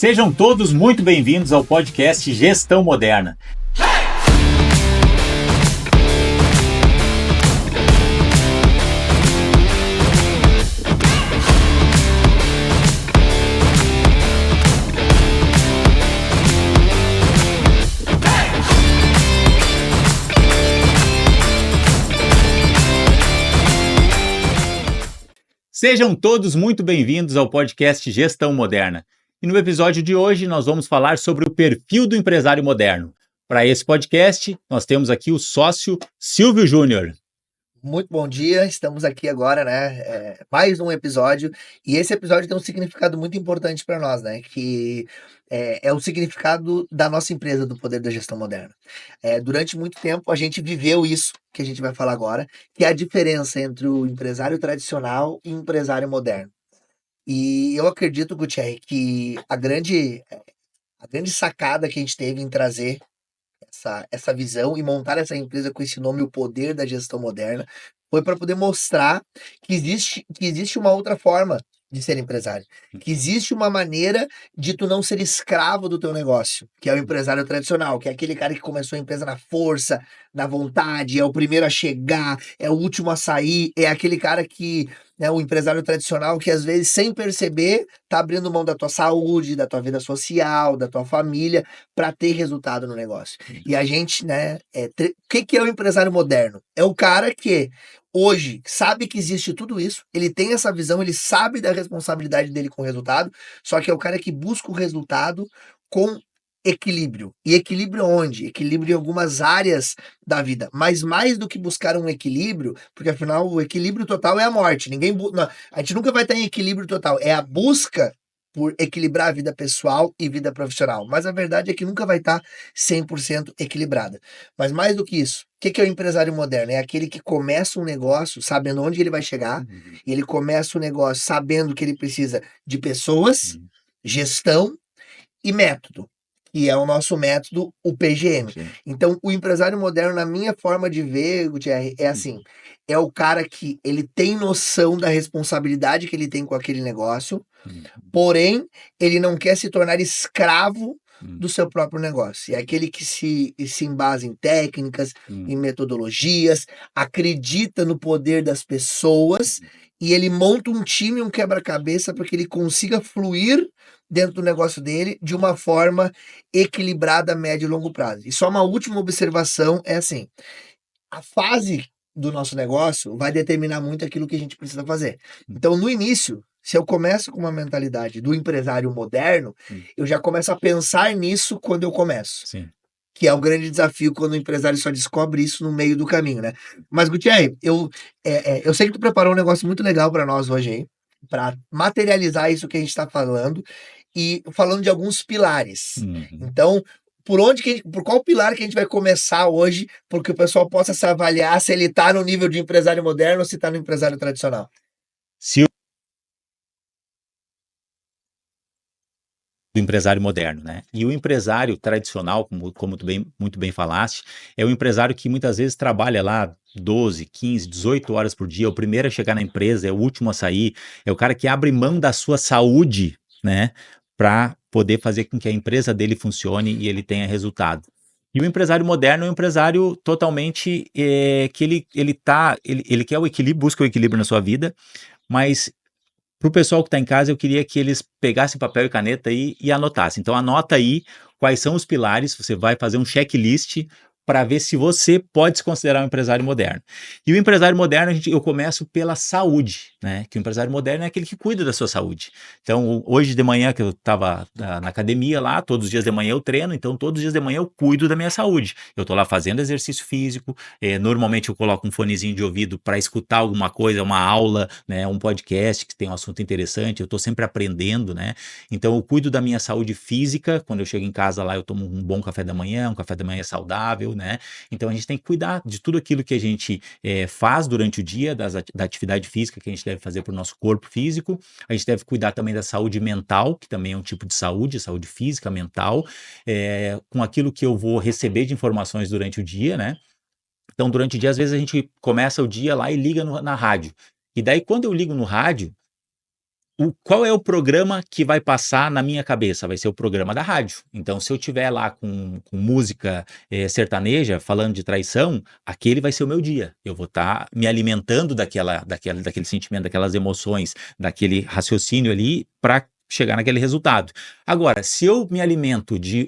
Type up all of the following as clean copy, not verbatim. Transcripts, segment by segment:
Sejam todos muito bem-vindos ao podcast Gestão Moderna. Sejam todos muito bem-vindos ao podcast Gestão Moderna. E no episódio de hoje nós vamos falar sobre o perfil do empresário moderno. Para esse podcast, nós temos aqui o sócio Silvio Júnior. Muito bom dia, estamos aqui agora, mais um episódio, e esse episódio tem um significado muito importante para nós, que é o significado da nossa empresa, do Poder da Gestão Moderna. Durante muito tempo a gente viveu isso, que a gente vai falar agora, que é a diferença entre o empresário tradicional e o empresário moderno. E eu acredito, Gutierrez, que a grande sacada que a gente teve em trazer essa visão e montar essa empresa com esse nome, o Poder da Gestão Moderna, foi para poder mostrar que existe uma outra forma de ser empresário, que existe uma maneira de tu não ser escravo do teu negócio, que é o empresário tradicional, que é aquele cara que começou a empresa na força, na vontade, é o primeiro a chegar, é o último a sair, é aquele cara que, o empresário tradicional que às vezes sem perceber tá abrindo mão da tua saúde, da tua vida social, da tua família para ter resultado no negócio. E a gente, o que é o empresário moderno? É o cara que hoje sabe que existe tudo isso, ele tem essa visão, ele sabe da responsabilidade dele com o resultado, só que é o cara que busca o resultado com equilíbrio. E equilíbrio onde? Equilíbrio em algumas áreas da vida. Mas mais do que buscar um equilíbrio, porque afinal o equilíbrio total é a morte. A gente nunca vai estar em equilíbrio total. É a busca por equilibrar a vida pessoal e vida profissional. Mas a verdade é que nunca vai estar 100% equilibrada. Mas mais do que isso, o que é o empresário moderno? É aquele que começa um negócio sabendo onde ele vai chegar, e ele começa o negócio sabendo que ele precisa de pessoas, gestão e método, que é o nosso método, o PGM. Sim. Então, o empresário moderno, na minha forma de ver, Gutierrez, é assim, é o cara que ele tem noção da responsabilidade que ele tem com aquele negócio, porém, ele não quer se tornar escravo do seu próprio negócio. É aquele que se embasa em técnicas, em metodologias, acredita no poder das pessoas, e ele monta um time, um quebra-cabeça para que ele consiga fluir dentro do negócio dele de uma forma equilibrada a médio e longo prazo. E só uma última observação é assim, a fase do nosso negócio vai determinar muito aquilo que a gente precisa fazer. Então, no início, se eu começo com uma mentalidade do empresário moderno, eu já começo a pensar nisso quando eu começo. Sim. Que é o grande desafio quando o empresário só descobre isso no meio do caminho, né? Mas, Gutierrez, eu sei que tu preparou um negócio muito legal para nós hoje aí, para materializar isso que a gente está falando, e falando de alguns pilares. Então, por qual pilar que a gente vai começar hoje, porque o pessoal possa se avaliar se ele está no nível de empresário moderno ou se está no empresário tradicional? Do empresário moderno, né? E o empresário tradicional, como tu muito bem falaste, é o empresário que muitas vezes trabalha lá 12, 15, 18 horas por dia, é o primeiro a chegar na empresa, é o último a sair, é o cara que abre mão da sua saúde, né, para poder fazer com que a empresa dele funcione e ele tenha resultado. E o empresário moderno é um empresário totalmente que ele quer o equilíbrio, busca o equilíbrio na sua vida, mas para o pessoal que está em casa, eu queria que eles pegassem papel e caneta aí e anotassem. Então, anota aí quais são os pilares, você vai fazer um checklist para ver se você pode se considerar um empresário moderno. E o empresário moderno, eu começo pela saúde, né? Que o empresário moderno é aquele que cuida da sua saúde. Então, hoje de manhã, que eu estava na academia lá, todos os dias de manhã eu treino, então todos os dias de manhã eu cuido da minha saúde. Eu estou lá fazendo exercício físico, normalmente eu coloco um fonezinho de ouvido para escutar alguma coisa, uma aula, né? Um podcast que tem um assunto interessante, eu estou sempre aprendendo, né? Então, eu cuido da minha saúde física, quando eu chego em casa lá, eu tomo um bom café da manhã, um café da manhã saudável, né? Então a gente tem que cuidar de tudo aquilo que a gente faz durante o dia, da atividade física que a gente deve fazer para o nosso corpo físico. A gente deve cuidar também da saúde mental, que também é um tipo de saúde física, mental, com aquilo que eu vou receber de informações durante o dia, né? Então, durante o dia, às vezes a gente começa o dia lá e liga na rádio. E daí, quando eu ligo no rádio, Qual é o programa que vai passar na minha cabeça? Vai ser o programa da rádio. Então, se eu tiver lá com música, sertaneja, falando de traição, aquele vai ser o meu dia. Eu vou estar me alimentando daquele sentimento, daquelas emoções, daquele raciocínio ali para chegar naquele resultado. Agora, se eu me alimento de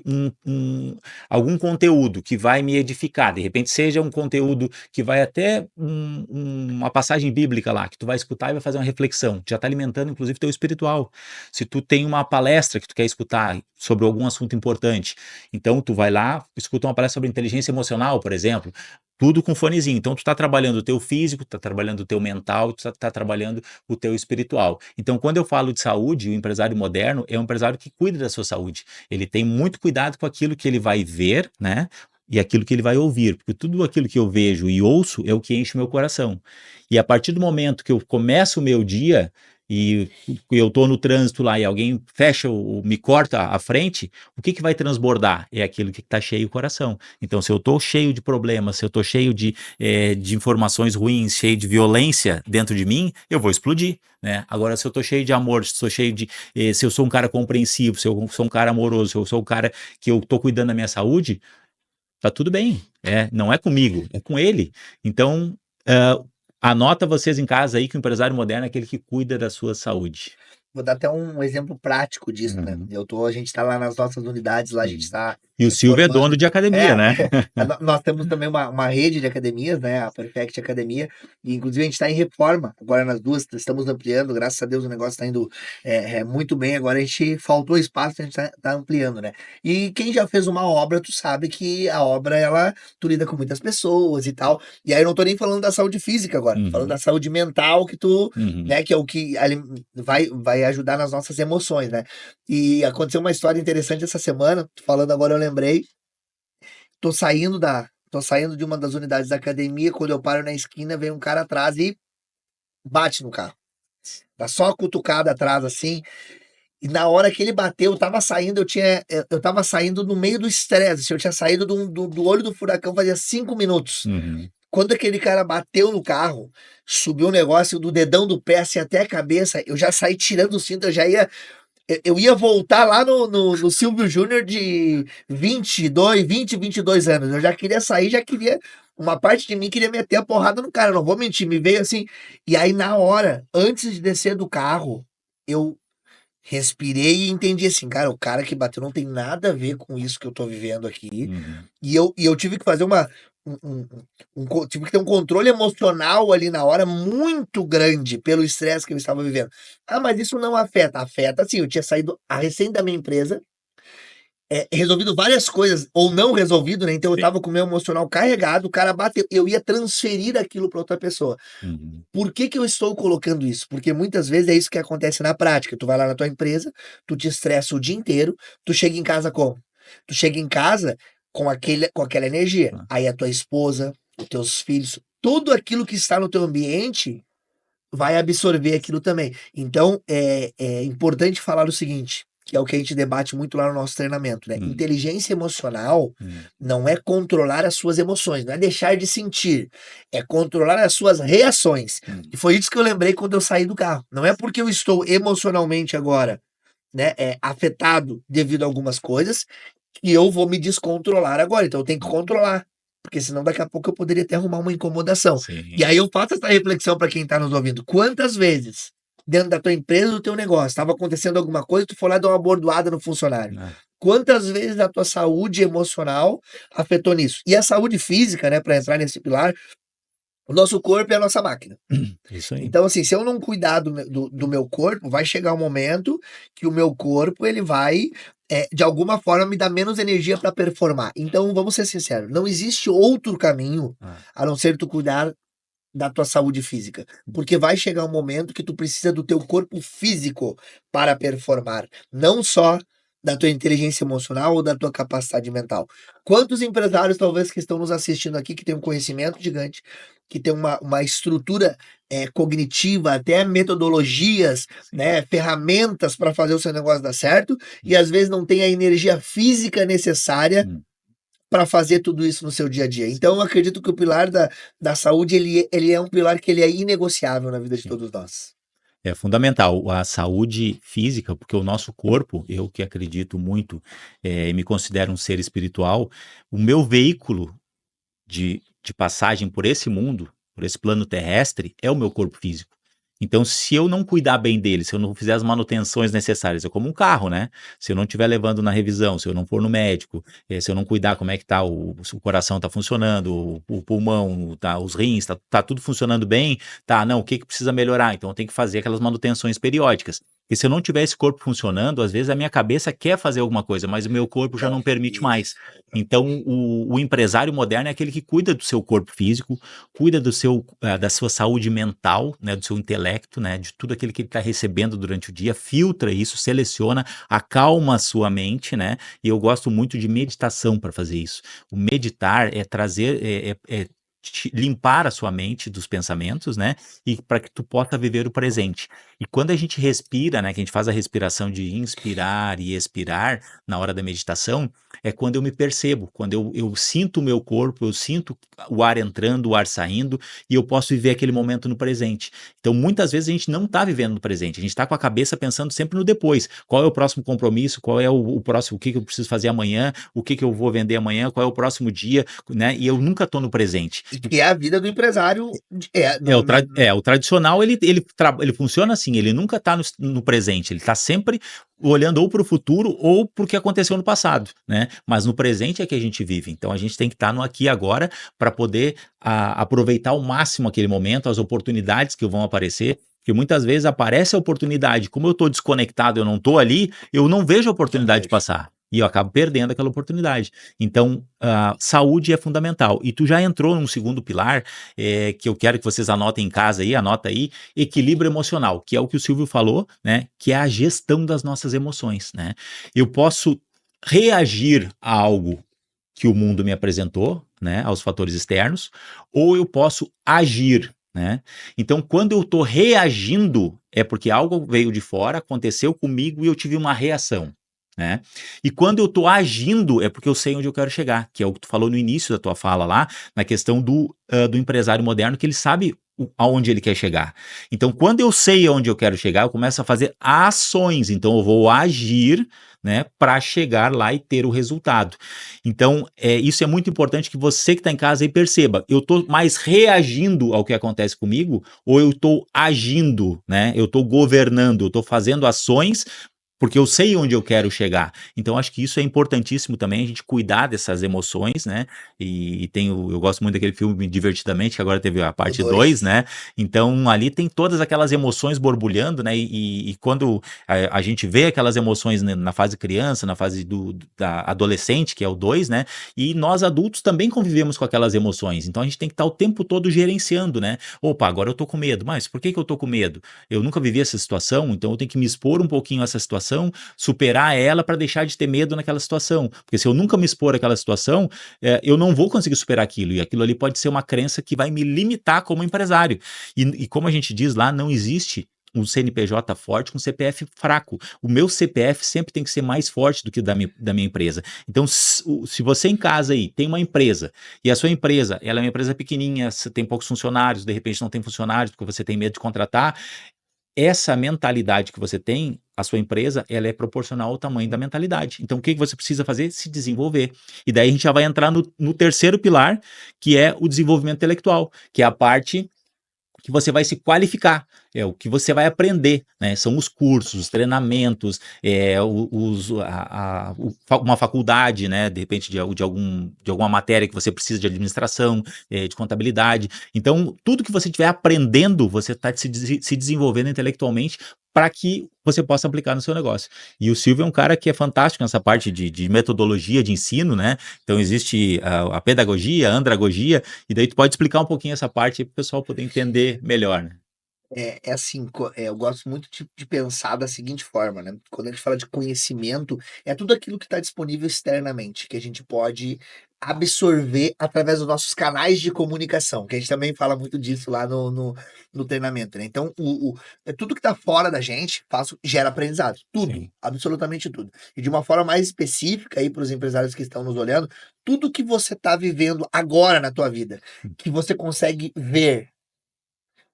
algum conteúdo que vai me edificar, de repente seja um conteúdo que vai até uma passagem bíblica lá, que tu vai escutar e vai fazer uma reflexão, já está alimentando inclusive teu espiritual. Se tu tem uma palestra que tu quer escutar sobre algum assunto importante, então tu vai lá, escuta uma palestra sobre inteligência emocional, por exemplo, tudo com fonezinho. Então tu está trabalhando o teu físico, tu está trabalhando o teu mental, tu está trabalhando o teu espiritual. Então quando eu falo de saúde, o empresário moderno é um empresário que cuida da sua saúde. Ele tem muito cuidado com aquilo que ele vai ver, né? E aquilo que ele vai ouvir, porque tudo aquilo que eu vejo e ouço é o que enche o meu coração. E a partir do momento que eu começo o meu dia e eu estou no trânsito lá e alguém fecha, me corta a frente, o que vai transbordar? É aquilo que está cheio o coração. Então, se eu estou cheio de problemas, se eu estou cheio de informações ruins, cheio de violência dentro de mim, eu vou explodir. Né? Agora, se eu estou cheio de amor, se eu, cheio de, se eu sou um cara compreensivo, se eu sou um cara amoroso, se eu sou um cara que eu estou cuidando da minha saúde, tá tudo bem. Não é comigo, é com ele. Então, anota vocês em casa aí que o empresário moderno é aquele que cuida da sua saúde. Vou dar até um exemplo prático disso, né? Uhum. A gente está lá nas nossas unidades, lá a gente Sim. está E o Silvio é dono reformando. de academia, É, né? nós temos também uma rede de academias, né? A Perfect Academia, e inclusive a gente está em reforma agora nas duas, estamos ampliando, graças a Deus o negócio está indo muito bem. Agora a gente faltou espaço, a gente tá ampliando, né? E quem já fez uma obra, tu sabe que a obra, tu lida com muitas pessoas e tal. E aí eu não tô nem falando da saúde física agora, tô falando Uhum. da saúde mental que tu, Uhum. né, que é o que vai ajudar nas nossas emoções, né? E aconteceu uma história interessante essa semana, falando agora eu lembrei, tô saindo de uma das unidades da academia, quando eu paro na esquina, vem um cara atrás e bate no carro. Dá só uma cutucada atrás assim, e na hora que ele bateu, eu tava saindo no meio do estresse, assim, eu tinha saído do olho do furacão fazia 5 minutos. Uhum. Quando aquele cara bateu no carro, subiu um negócio do dedão do pé assim até a cabeça, eu já saí tirando o cinto, eu ia voltar lá no Silvio Júnior de 22 anos. Eu já queria sair, já queria. Uma parte de mim queria meter a porrada no cara, não vou mentir, me veio assim. E aí, na hora, antes de descer do carro, eu respirei e entendi assim, cara, o cara que bateu não tem nada a ver com isso que eu tô vivendo aqui. Uhum. E eu tive que fazer tive que ter um controle emocional ali na hora muito grande pelo estresse que eu estava vivendo. Ah, mas isso não afeta. Afeta sim, eu tinha saído a recém da minha empresa, resolvido várias coisas, ou não resolvido, né? Então eu Sim. estava com o meu emocional carregado, o cara bateu, eu ia transferir aquilo para outra pessoa. Uhum. Por que que eu estou colocando isso? Porque muitas vezes é isso que acontece na prática. Tu vai lá na tua empresa, tu te estressa o dia inteiro, tu chega em casa como? Tu chega em casa com aquela energia. Ah, Aí a tua esposa, os teus filhos, tudo aquilo que está no teu ambiente vai absorver aquilo também. Então, é importante falar o seguinte, que é o que a gente debate muito lá no nosso treinamento, né? uhum. Inteligência emocional Uhum. não é controlar as suas emoções, não é deixar de sentir, é controlar as suas reações. Uhum. E foi isso que eu lembrei quando eu saí do carro. Não é porque eu estou emocionalmente agora, né, afetado devido a algumas coisas, que eu vou me descontrolar agora. Então eu tenho que controlar, porque senão daqui a pouco eu poderia até arrumar uma incomodação. Sim. E aí eu faço essa reflexão para quem está nos ouvindo. Quantas vezes dentro da tua empresa, do teu negócio, estava acontecendo alguma coisa, tu foi lá dar uma bordoada no funcionário? Ah, Quantas vezes a tua saúde emocional afetou nisso? E a saúde física, né, para entrar nesse pilar, o nosso corpo é a nossa máquina. isso aí. Então, assim, se eu não cuidar do meu corpo, vai chegar um momento que o meu corpo, ele vai, de alguma forma, me dar menos energia para performar. Então, vamos ser sinceros, não existe outro caminho Ah, a não ser tu cuidar da tua saúde física. Porque vai chegar um momento que tu precisa do teu corpo físico para performar, não só da tua inteligência emocional ou da tua capacidade mental. Quantos empresários, talvez, que estão nos assistindo aqui, que têm um conhecimento gigante, que tem uma estrutura cognitiva, até metodologias, sim. né, ferramentas para fazer o seu negócio dar certo, e às vezes não tem a energia física necessária Hum, para fazer tudo isso no seu dia a dia. Então, eu acredito que o pilar da saúde, ele é um pilar que ele é inegociável na vida de sim. todos nós. É fundamental a saúde física, porque o nosso corpo, eu que acredito muito, e me considero um ser espiritual, o meu veículo de passagem por esse mundo, por esse plano terrestre, é o meu corpo físico. Então, se eu não cuidar bem dele, se eu não fizer as manutenções necessárias, é como um carro, né? Se eu não estiver levando na revisão, se eu não for no médico, se eu não cuidar como é que tá se o coração tá funcionando, o pulmão, tá, os rins, tá tudo funcionando bem, tá, não, o que que precisa melhorar? Então, eu tenho que fazer aquelas manutenções periódicas. E se eu não tiver esse corpo funcionando, às vezes a minha cabeça quer fazer alguma coisa, mas o meu corpo já Não, não permite mais. isso. Então, o empresário moderno é aquele que cuida do seu corpo físico, cuida da sua saúde mental, né, do seu intelecto, né, de tudo aquilo que ele está recebendo durante o dia, filtra isso, seleciona, acalma a sua mente, né, e eu gosto muito de meditação para fazer isso. O meditar é trazer, limpar a sua mente dos pensamentos, né, e para que tu possa viver o presente. E quando a gente respira, né, que a gente faz a respiração de inspirar e expirar na hora da meditação, é quando eu me percebo, quando eu sinto o meu corpo, eu sinto o ar entrando, o ar saindo, e eu posso viver aquele momento no presente. Então, muitas vezes a gente não está vivendo no presente, a gente está com a cabeça pensando sempre no depois. Qual é o próximo compromisso? Qual é o próximo? O que que eu preciso fazer amanhã? O que que eu vou vender amanhã? Qual é o próximo dia? Né? E eu nunca estou no presente. E que é a vida do empresário, O tradicional, ele funciona assim, ele nunca está no presente, ele está sempre olhando ou para o futuro ou para o que aconteceu no passado, né? Mas no presente é que a gente vive, então a gente tem que estar no aqui e agora para poder aproveitar ao máximo aquele momento, as oportunidades que vão aparecer, porque muitas vezes aparece a oportunidade, como eu estou desconectado, eu não estou ali, eu não vejo a não oportunidade vejo. passar. E eu acabo perdendo aquela oportunidade. Então, saúde é fundamental. E tu já entrou num segundo pilar, que eu quero que vocês anotem em casa aí, anota aí, equilíbrio emocional, que é o que o Silvio falou, né? Que é a gestão das nossas emoções, né? Eu posso reagir a algo que o mundo me apresentou, né? Aos fatores externos, ou eu posso agir, né? Então, quando eu estou reagindo, é porque algo veio de fora, aconteceu comigo e eu tive uma reação. Né? E quando eu estou agindo, é porque eu sei onde eu quero chegar, que é o que tu falou no início da tua fala lá, na questão do empresário moderno, que ele sabe aonde ele quer chegar. Então, quando eu sei aonde eu quero chegar, eu começo a fazer ações. Então, eu vou agir, né, para chegar lá e ter o resultado. Então, isso é muito importante que você que está em casa aí perceba. Eu estou mais reagindo ao que acontece comigo ou eu estou agindo, né? Eu estou governando, eu estou fazendo ações porque eu sei onde eu quero chegar. Então, acho que isso é importantíssimo também, a gente cuidar dessas emoções, né? E eu gosto muito daquele filme Divertidamente, que agora teve a O parte 2, 2. né? Então, ali tem todas aquelas emoções borbulhando, né? E quando a gente vê aquelas emoções, né, na fase criança, na fase da adolescente, que é o 2, né? E nós adultos também convivemos com aquelas emoções. Então, a gente tem que estar o tempo todo gerenciando, né? Opa, agora eu tô com medo. Mas por que que eu tô com medo? Eu nunca vivi essa situação, então eu tenho que me expor um pouquinho a essa situação, superar ela para deixar de ter medo naquela situação. Porque se eu nunca me expor àquela situação, eu não vou conseguir superar aquilo. E aquilo ali pode ser uma crença que vai me limitar como empresário. E como a gente diz lá, não existe um CNPJ forte com CPF fraco. O meu CPF sempre tem que ser mais forte do que o da minha empresa. Então, se você em casa aí tem uma empresa e a sua empresa ela é uma empresa pequenininha, você tem poucos funcionários, de repente não tem funcionários porque você tem medo de contratar, essa mentalidade que você tem, a sua empresa, ela é proporcional ao tamanho da mentalidade. Então, o que que você precisa fazer? Se desenvolver. E daí a gente já vai entrar no terceiro pilar, que é o desenvolvimento intelectual, que é a parte que você vai se qualificar, é o que você vai aprender, né? São os cursos, os treinamentos, uma faculdade, né? De repente de alguma matéria que você precisa de administração, de contabilidade. Então, tudo que você estiver aprendendo, você está se desenvolvendo intelectualmente para que você possa aplicar no seu negócio. E o Silvio é um cara que é fantástico nessa parte de metodologia de ensino, né? Então existe a pedagogia, a andragogia, e daí tu pode explicar um pouquinho essa parte para o pessoal poder entender melhor, né? É assim, eu gosto muito de pensar da seguinte forma, né, quando a gente fala de conhecimento, é tudo aquilo que está disponível externamente, que a gente pode absorver através dos nossos canais de comunicação, que a gente também fala muito disso lá no treinamento, né. Então é tudo que está fora da gente gera aprendizado, tudo, Sim. absolutamente tudo. E de uma forma mais específica aí para os empresários que estão nos olhando, tudo que você está vivendo agora na tua vida, que você consegue ver,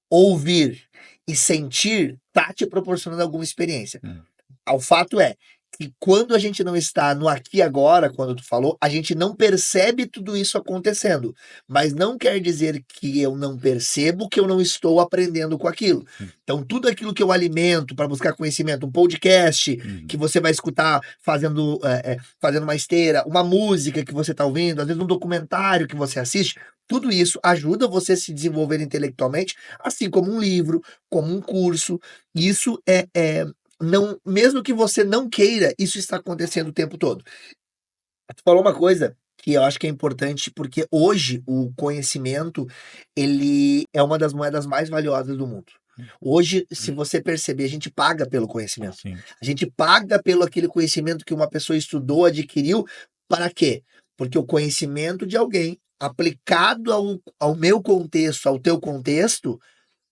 ouvir e sentir tá te proporcionando alguma experiência. Hum. O fato é que quando a gente não está no aqui e agora, quando tu falou, a gente não percebe tudo isso acontecendo, mas não quer dizer que eu não percebo que eu não estou aprendendo com aquilo. Então, tudo aquilo que eu alimento para buscar conhecimento, um podcast que Uhum. você vai escutar fazendo uma esteira, uma música que você está ouvindo, às vezes um documentário que você assiste, tudo isso ajuda você a se desenvolver intelectualmente, assim como um livro, como um curso. Isso não, mesmo que você não queira, isso está acontecendo o tempo todo. Tu falou uma coisa que eu acho que é importante, porque hoje o conhecimento, ele é uma das moedas mais valiosas do mundo. Hoje, se você perceber, a gente paga pelo conhecimento. Sim. A gente paga pelo aquele conhecimento que uma pessoa estudou, adquiriu, para quê? Porque o conhecimento de alguém aplicado ao meu contexto, ao teu contexto,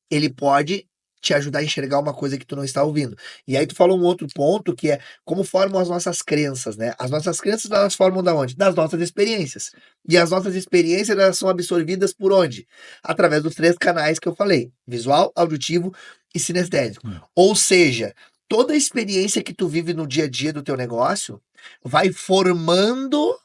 ele pode te ajudar a enxergar uma coisa que tu não está ouvindo. E aí tu falou um outro ponto que é como formam as nossas crenças, né? As nossas crenças, elas formam da onde? Das nossas experiências. E as nossas experiências, elas são absorvidas por onde? Através dos 3 canais que eu falei: visual, auditivo e sinestésico. Hum. Ou seja, toda a experiência que tu vive no dia a dia do teu negócio vai formando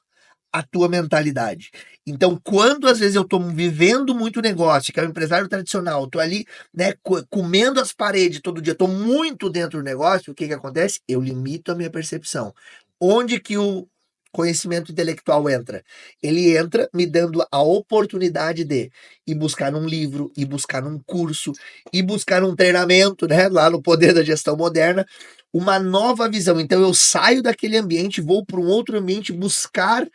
a tua mentalidade. Então, quando às vezes eu estou vivendo muito negócio, que é um empresário tradicional, estou ali, né, comendo as paredes todo dia, estou muito dentro do negócio, o que que acontece? Eu limito a minha percepção. Onde que o conhecimento intelectual entra? Ele entra me dando a oportunidade de ir buscar um livro, ir buscar um curso, ir buscar um treinamento, né, lá no Poder da Gestão Moderna, uma nova visão. Então eu saio daquele ambiente, vou para um outro ambiente buscar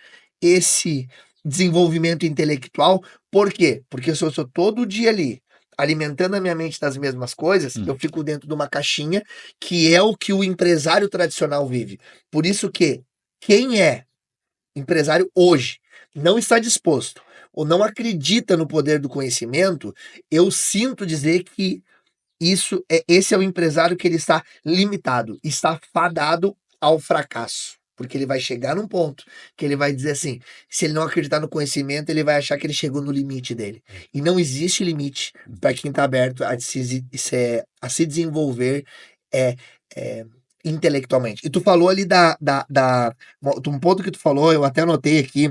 esse desenvolvimento intelectual. Por quê? Porque se eu sou todo dia ali alimentando a minha mente das mesmas coisas, eu fico dentro de uma caixinha, que é o que o empresário tradicional vive. Por isso que quem é empresário hoje não está disposto ou não acredita no poder do conhecimento, eu sinto dizer que esse é o empresário que ele está limitado, está fadado ao fracasso. Porque ele vai chegar num ponto que ele vai dizer assim: se ele não acreditar no conhecimento, ele vai achar que ele chegou no limite dele. E não existe limite para quem está aberto a se desenvolver é, é, intelectualmente. E tu falou ali um ponto que tu falou, eu até anotei aqui,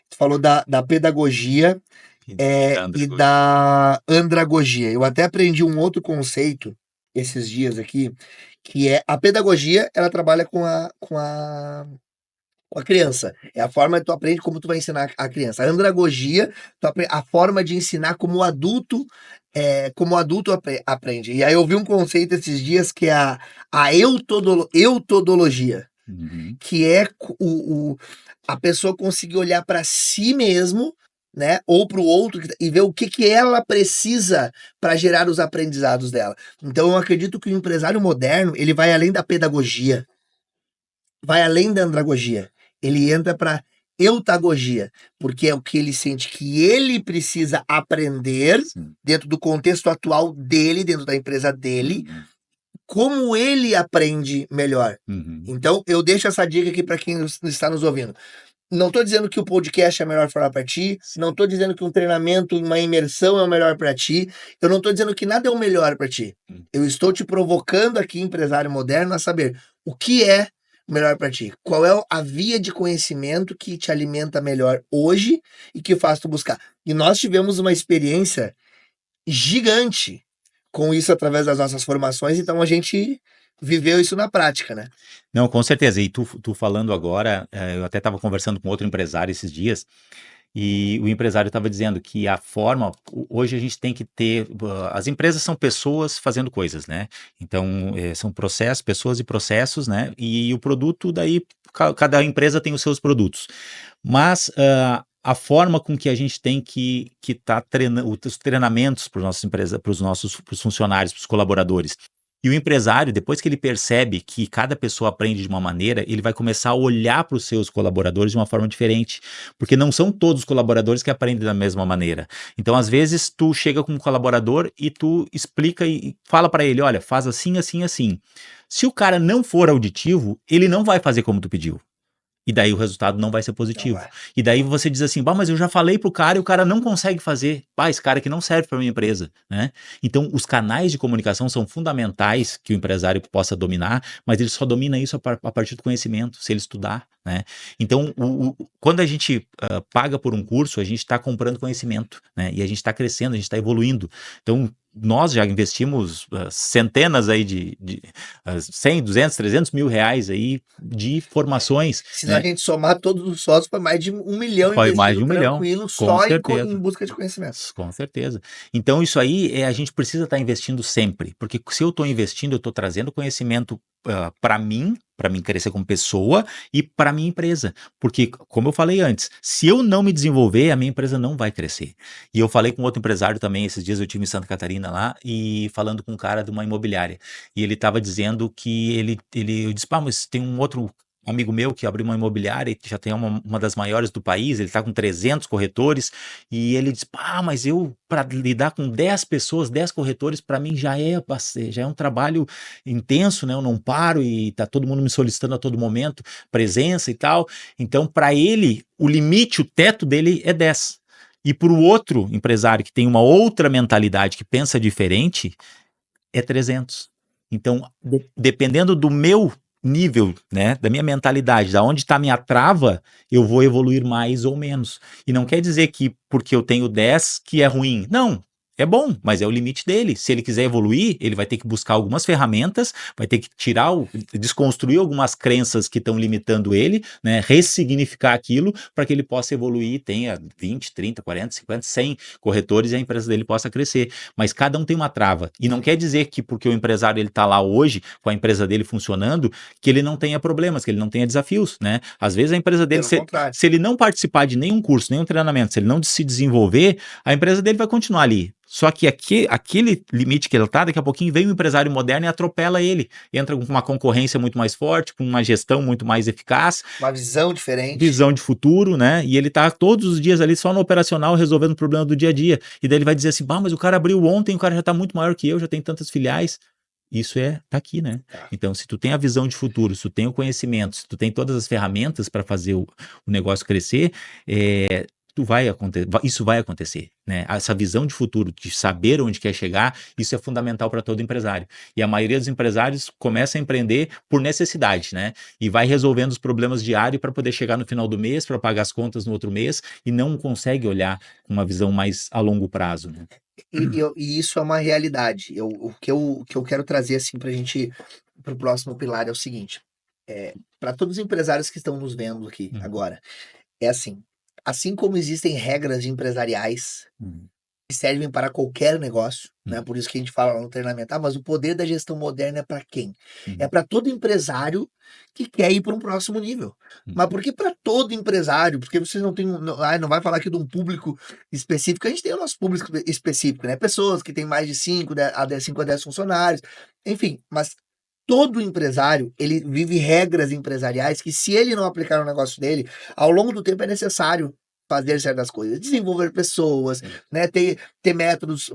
tu falou da pedagogia Da e andragogia. da andragogia. Eu até aprendi um outro conceito esses dias aqui, que é a pedagogia, ela trabalha com a criança. É a forma que tu aprende como tu vai ensinar a criança. A andragogia, a forma de ensinar como o adulto aprende. E aí eu vi um conceito esses dias que é a eutodologia, Uhum. que é a pessoa conseguir olhar para si mesmo, né, ou para o outro e ver o que que ela precisa para gerar os aprendizados dela. Então eu acredito que o empresário moderno, ele vai além da pedagogia, vai além da andragogia. Ele entra para eutagogia, porque é o que ele sente que ele precisa aprender Sim. dentro do contexto atual dele, dentro da empresa dele, Uhum. como ele aprende melhor. Uhum. Então, eu deixo essa dica aqui para quem está nos ouvindo. Não estou dizendo que o podcast é a melhor forma para ti, não estou dizendo que um treinamento, uma imersão é o melhor para ti, eu não estou dizendo que nada é o melhor para ti. Eu estou te provocando aqui, empresário moderno, a saber o que é melhor para ti. Qual é a via de conhecimento que te alimenta melhor hoje e que faz tu buscar. E nós tivemos uma experiência gigante com isso através das nossas formações, então a gente viveu isso na prática, né? Não, com certeza. E tu falando agora, eu até estava conversando com outro empresário esses dias, e o empresário estava dizendo que a forma, hoje a gente tem que ter, as empresas são pessoas fazendo coisas, né? Então, são processos, pessoas e processos, né? E o produto, daí, cada empresa tem os seus produtos. Mas a forma com que a gente tem que estar treinando, os treinamentos para os nossos empresas, para os nossos pros funcionários, para os colaboradores. E o empresário, depois que ele percebe que cada pessoa aprende de uma maneira, ele vai começar a olhar para os seus colaboradores de uma forma diferente, porque não são todos os colaboradores que aprendem da mesma maneira. Então, às vezes, tu chega com um colaborador e tu explica e fala para ele, olha, faz assim, assim, assim. Se o cara não for auditivo, ele não vai fazer como tu pediu. E daí o resultado não vai ser Não positivo. vai. E daí você diz assim, bah, mas eu já falei pro cara e o cara não consegue fazer. Bah, esse cara aqui não serve para minha empresa, né? Então, os canais de comunicação são fundamentais que o empresário possa dominar, mas ele só domina isso a partir do conhecimento, se ele estudar, né? Então, quando a gente paga por um curso, a gente está comprando conhecimento, né? E a gente está crescendo, a gente está evoluindo. Então, nós já investimos centenas aí de 100, 200, 300 mil reais aí de formações, Se a né? gente somar todos os sócios, foi mais de 1 milhão Foi mais de investido 1 milhão, tranquilo com só em certeza. busca de conhecimento. Com certeza. Então, isso aí a gente precisa estar investindo sempre, porque se eu estou investindo, eu estou trazendo conhecimento para mim crescer como pessoa e para minha empresa. Porque, como eu falei antes, se eu não me desenvolver, a minha empresa não vai crescer. E eu falei com outro empresário também, esses dias eu estive em Santa Catarina lá, e falando com um cara de uma imobiliária. E ele estava dizendo que eu disse, pá, mas tem um outro amigo meu que abriu uma imobiliária e que já tem uma das maiores do país, ele está com 300 corretores, e ele diz, pá, mas eu, para lidar com 10 pessoas, 10 corretores, para mim já é um trabalho intenso, né? Eu não paro e tá todo mundo me solicitando a todo momento, presença e tal. Então, para ele, o limite, o teto dele é 10. E para o outro empresário que tem uma outra mentalidade, que pensa diferente, é 300. Então, dependendo do meu nível, né, da minha mentalidade, da onde está a minha trava, eu vou evoluir mais ou menos. E não quer dizer que porque eu tenho 10 que é ruim. Não, é bom, mas é o limite dele. Se ele quiser evoluir, ele vai ter que buscar algumas ferramentas, vai ter que desconstruir algumas crenças que estão limitando ele, né, ressignificar aquilo para que ele possa evoluir e tenha 20, 30, 40, 50, 100 corretores e a empresa dele possa crescer. Mas cada um tem uma trava. E não quer dizer que porque o empresário ele está lá hoje com a empresa dele funcionando, que ele não tenha problemas, que ele não tenha desafios, né? Às vezes a empresa dele, Pelo contrário. se ele não participar de nenhum curso, nenhum treinamento, se ele não se desenvolver, a empresa dele vai continuar ali. Só que aquele limite que ele está, daqui a pouquinho vem um empresário moderno e atropela ele. Entra com uma concorrência muito mais forte, com uma gestão muito mais eficaz, Uma visão diferente. visão de futuro, né? E ele tá todos os dias ali só no operacional resolvendo o problema do dia a dia. E daí ele vai dizer assim: bah, mas o cara abriu ontem, o cara já tá muito maior que eu, já tem tantas filiais. Isso tá aqui, né? Tá. Então, se tu tem a visão de futuro, se tu tem o conhecimento, se tu tem todas as ferramentas para fazer o negócio crescer, isso vai acontecer, né? Essa visão de futuro, de saber onde quer chegar, isso é fundamental para todo empresário. E a maioria dos empresários começa a empreender por necessidade, né? E vai resolvendo os problemas diários para poder chegar no final do mês, para pagar as contas no outro mês, e não consegue olhar com uma visão mais a longo prazo, né? E isso é uma realidade. O que eu quero trazer assim para a gente, para o próximo pilar é o seguinte: para todos os empresários que estão nos vendo aqui Uhum, agora, é assim como existem regras empresariais uhum, que servem para qualquer negócio, né? uhum, Por isso que a gente fala lá no treinamento, mas o poder da gestão moderna é para quem? É uhum, para todo empresário que quer ir para um próximo nível. uhum. Mas por que para todo empresário? Porque vocês não têm, não vai falar aqui de um público específico, a gente tem o nosso público específico, né? Pessoas que têm mais de 5 a 10 funcionários, enfim, mas todo empresário, ele vive regras empresariais que se ele não aplicar no negócio dele, ao longo do tempo é necessário fazer certas coisas, desenvolver pessoas, né, ter métodos,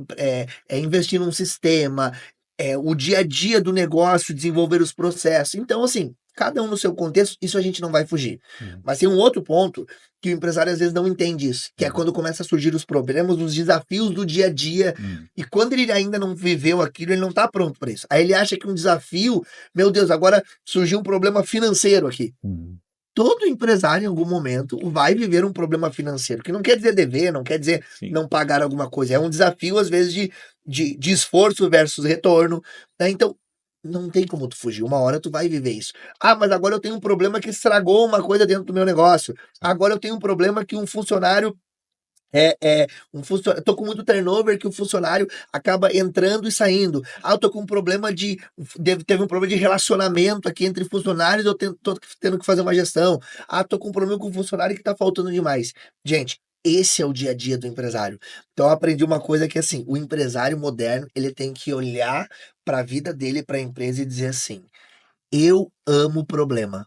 investir num sistema, o dia a dia do negócio, desenvolver os processos. Então, assim, cada um no seu contexto, isso a gente não vai fugir. Uhum, Mas tem um outro ponto que o empresário às vezes não entende isso, que é uhum, quando começa a surgir os problemas, os desafios do dia a dia, uhum, e quando ele ainda não viveu aquilo, ele não está pronto para isso. Aí ele acha que um desafio, meu Deus, agora surgiu um problema financeiro aqui. uhum. Todo empresário, em algum momento, vai viver um problema financeiro, que não quer dizer dever, não quer dizer Sim. não pagar alguma coisa. É um desafio, às vezes, de esforço versus retorno, né? Então, não tem como tu fugir. Uma hora tu vai viver isso. Ah, mas agora eu tenho um problema que estragou uma coisa dentro do meu negócio. Agora eu tenho um problema que um funcionário tô com muito turnover que o funcionário acaba entrando e saindo. Ah, eu tô com um problema teve um problema de relacionamento aqui entre funcionários, tô tendo que fazer uma gestão. Ah, tô com um problema com o funcionário que tá faltando demais. Gente, esse é o dia a dia do empresário. Então eu aprendi uma coisa que assim, o empresário moderno, ele tem que olhar para a vida dele, para a empresa e dizer assim: eu amo o problema.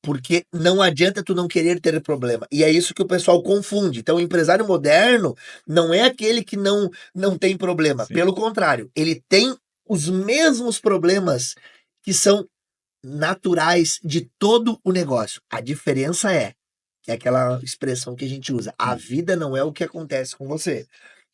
Porque não adianta tu não querer ter problema. E é isso que o pessoal confunde. Então, o empresário moderno não é aquele que não tem problema. Sim. Pelo contrário, ele tem os mesmos problemas que são naturais de todo o negócio. A diferença é aquela expressão que a gente usa, a Hum, vida não é o que acontece com você,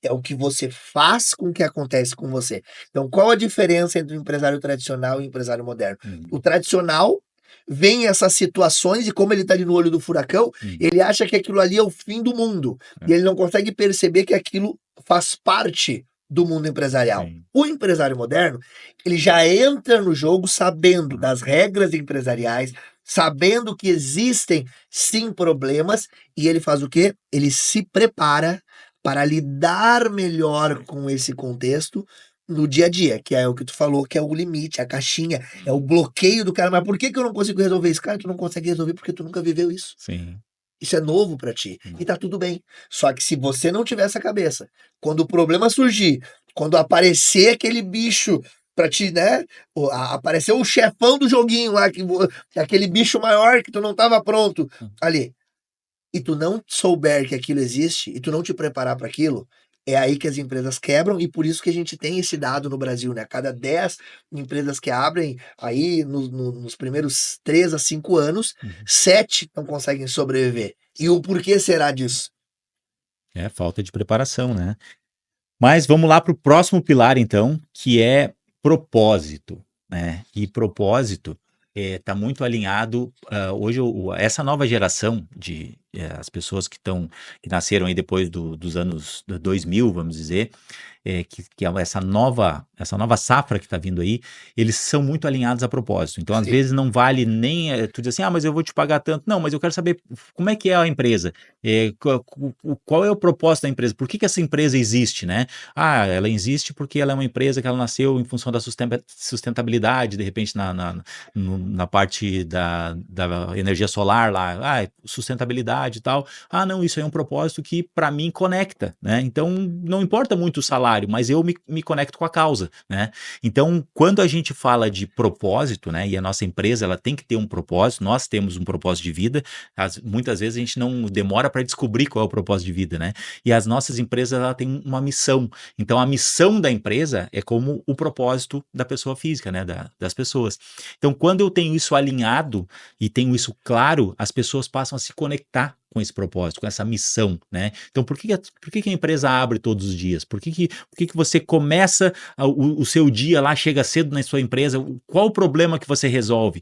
é o que você faz com o que acontece com você. Então, qual a diferença entre o empresário tradicional e o empresário moderno? hum, O tradicional vem essas situações e como ele está ali no olho do furacão, hum, ele acha que aquilo ali é o fim do mundo. é, E ele não consegue perceber que aquilo faz parte do mundo empresarial. sim. O empresário moderno, ele já entra no jogo sabendo das regras empresariais, sabendo que existem sim problemas, e ele faz o quê? Ele se prepara para lidar melhor com esse contexto no dia a dia, que é o que tu falou, que é o limite, a caixinha, é o bloqueio do cara. Mas por que que eu não consigo resolver isso? Cara, tu não consegue resolver porque tu nunca viveu isso. Sim. Isso é novo pra ti Hum, e tá tudo bem. Só que se você não tiver essa cabeça, quando o problema surgir, quando aparecer aquele bicho pra ti, né? Aparecer o chefão do joguinho lá, aquele bicho maior que tu não tava pronto hum. ali, e tu não souber que aquilo existe e tu não te preparar para aquilo, é aí que as empresas quebram e por isso que a gente tem esse dado no Brasil, né? A cada 10 empresas que abrem, aí nos primeiros 3 a 5 anos, Uhum. 7 não conseguem sobreviver. E o porquê será disso? É falta de preparação, né? Mas vamos lá para o próximo pilar, então, que é propósito, né? E propósito está muito alinhado. Hoje, essa nova geração de as pessoas que nasceram aí depois dos anos 2000, vamos dizer, que é essa nova safra que está vindo aí, eles são muito alinhados a propósito. Então, às Sim. vezes, não vale nem tu dizer assim, ah, mas eu vou te pagar tanto. Não, mas eu quero saber como é que é a empresa, qual é o propósito da empresa, por que que essa empresa existe, né? Ah, ela existe porque ela é uma empresa que ela nasceu em função da sustentabilidade, de repente na parte da energia solar lá, sustentabilidade e tal. Ah, não, isso aí é um propósito que para mim conecta, né? Então não importa muito o salário, mas eu me conecto com a causa, né? Então, quando a gente fala de propósito, né, e a nossa empresa ela tem que ter um propósito, nós temos um propósito de vida, muitas vezes a gente não demora para descobrir qual é o propósito de vida, né? E as nossas empresas ela têm uma missão. Então, a missão da empresa é como o propósito da pessoa física, né, das pessoas. Então, quando eu tenho isso alinhado e tenho isso claro, as pessoas passam a se conectar com esse propósito, com essa missão, né? Então, por que que a empresa abre todos os dias? Por que que você começa o seu dia lá, chega cedo na sua empresa? Qual o problema que você resolve?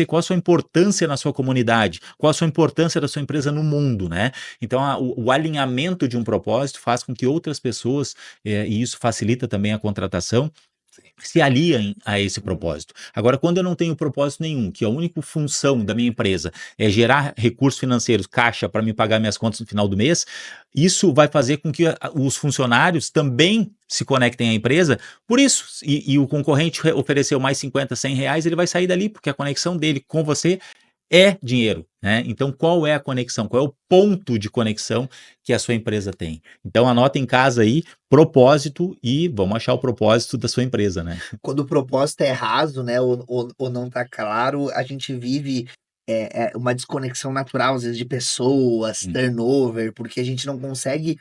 Qual a sua importância na sua comunidade? Qual a sua importância da sua empresa no mundo, né? Então, o alinhamento de um propósito faz com que outras pessoas, e isso facilita também a contratação, se aliem a esse propósito. Agora, quando eu não tenho propósito nenhum, que a única função da minha empresa é gerar recursos financeiros, caixa para me pagar minhas contas no final do mês, isso vai fazer com que os funcionários também se conectem à empresa por isso. E o concorrente ofereceu mais 50, 100 reais, ele vai sair dali, porque a conexão dele com você é dinheiro, né? Então, qual é a conexão? Qual é o ponto de conexão que a sua empresa tem? Então, anota em casa aí propósito e vamos achar o propósito da sua empresa, né? Quando o propósito é raso, né, ou não tá claro, a gente vive uma desconexão natural, às vezes, de pessoas, Hum, turnover, porque a gente não consegue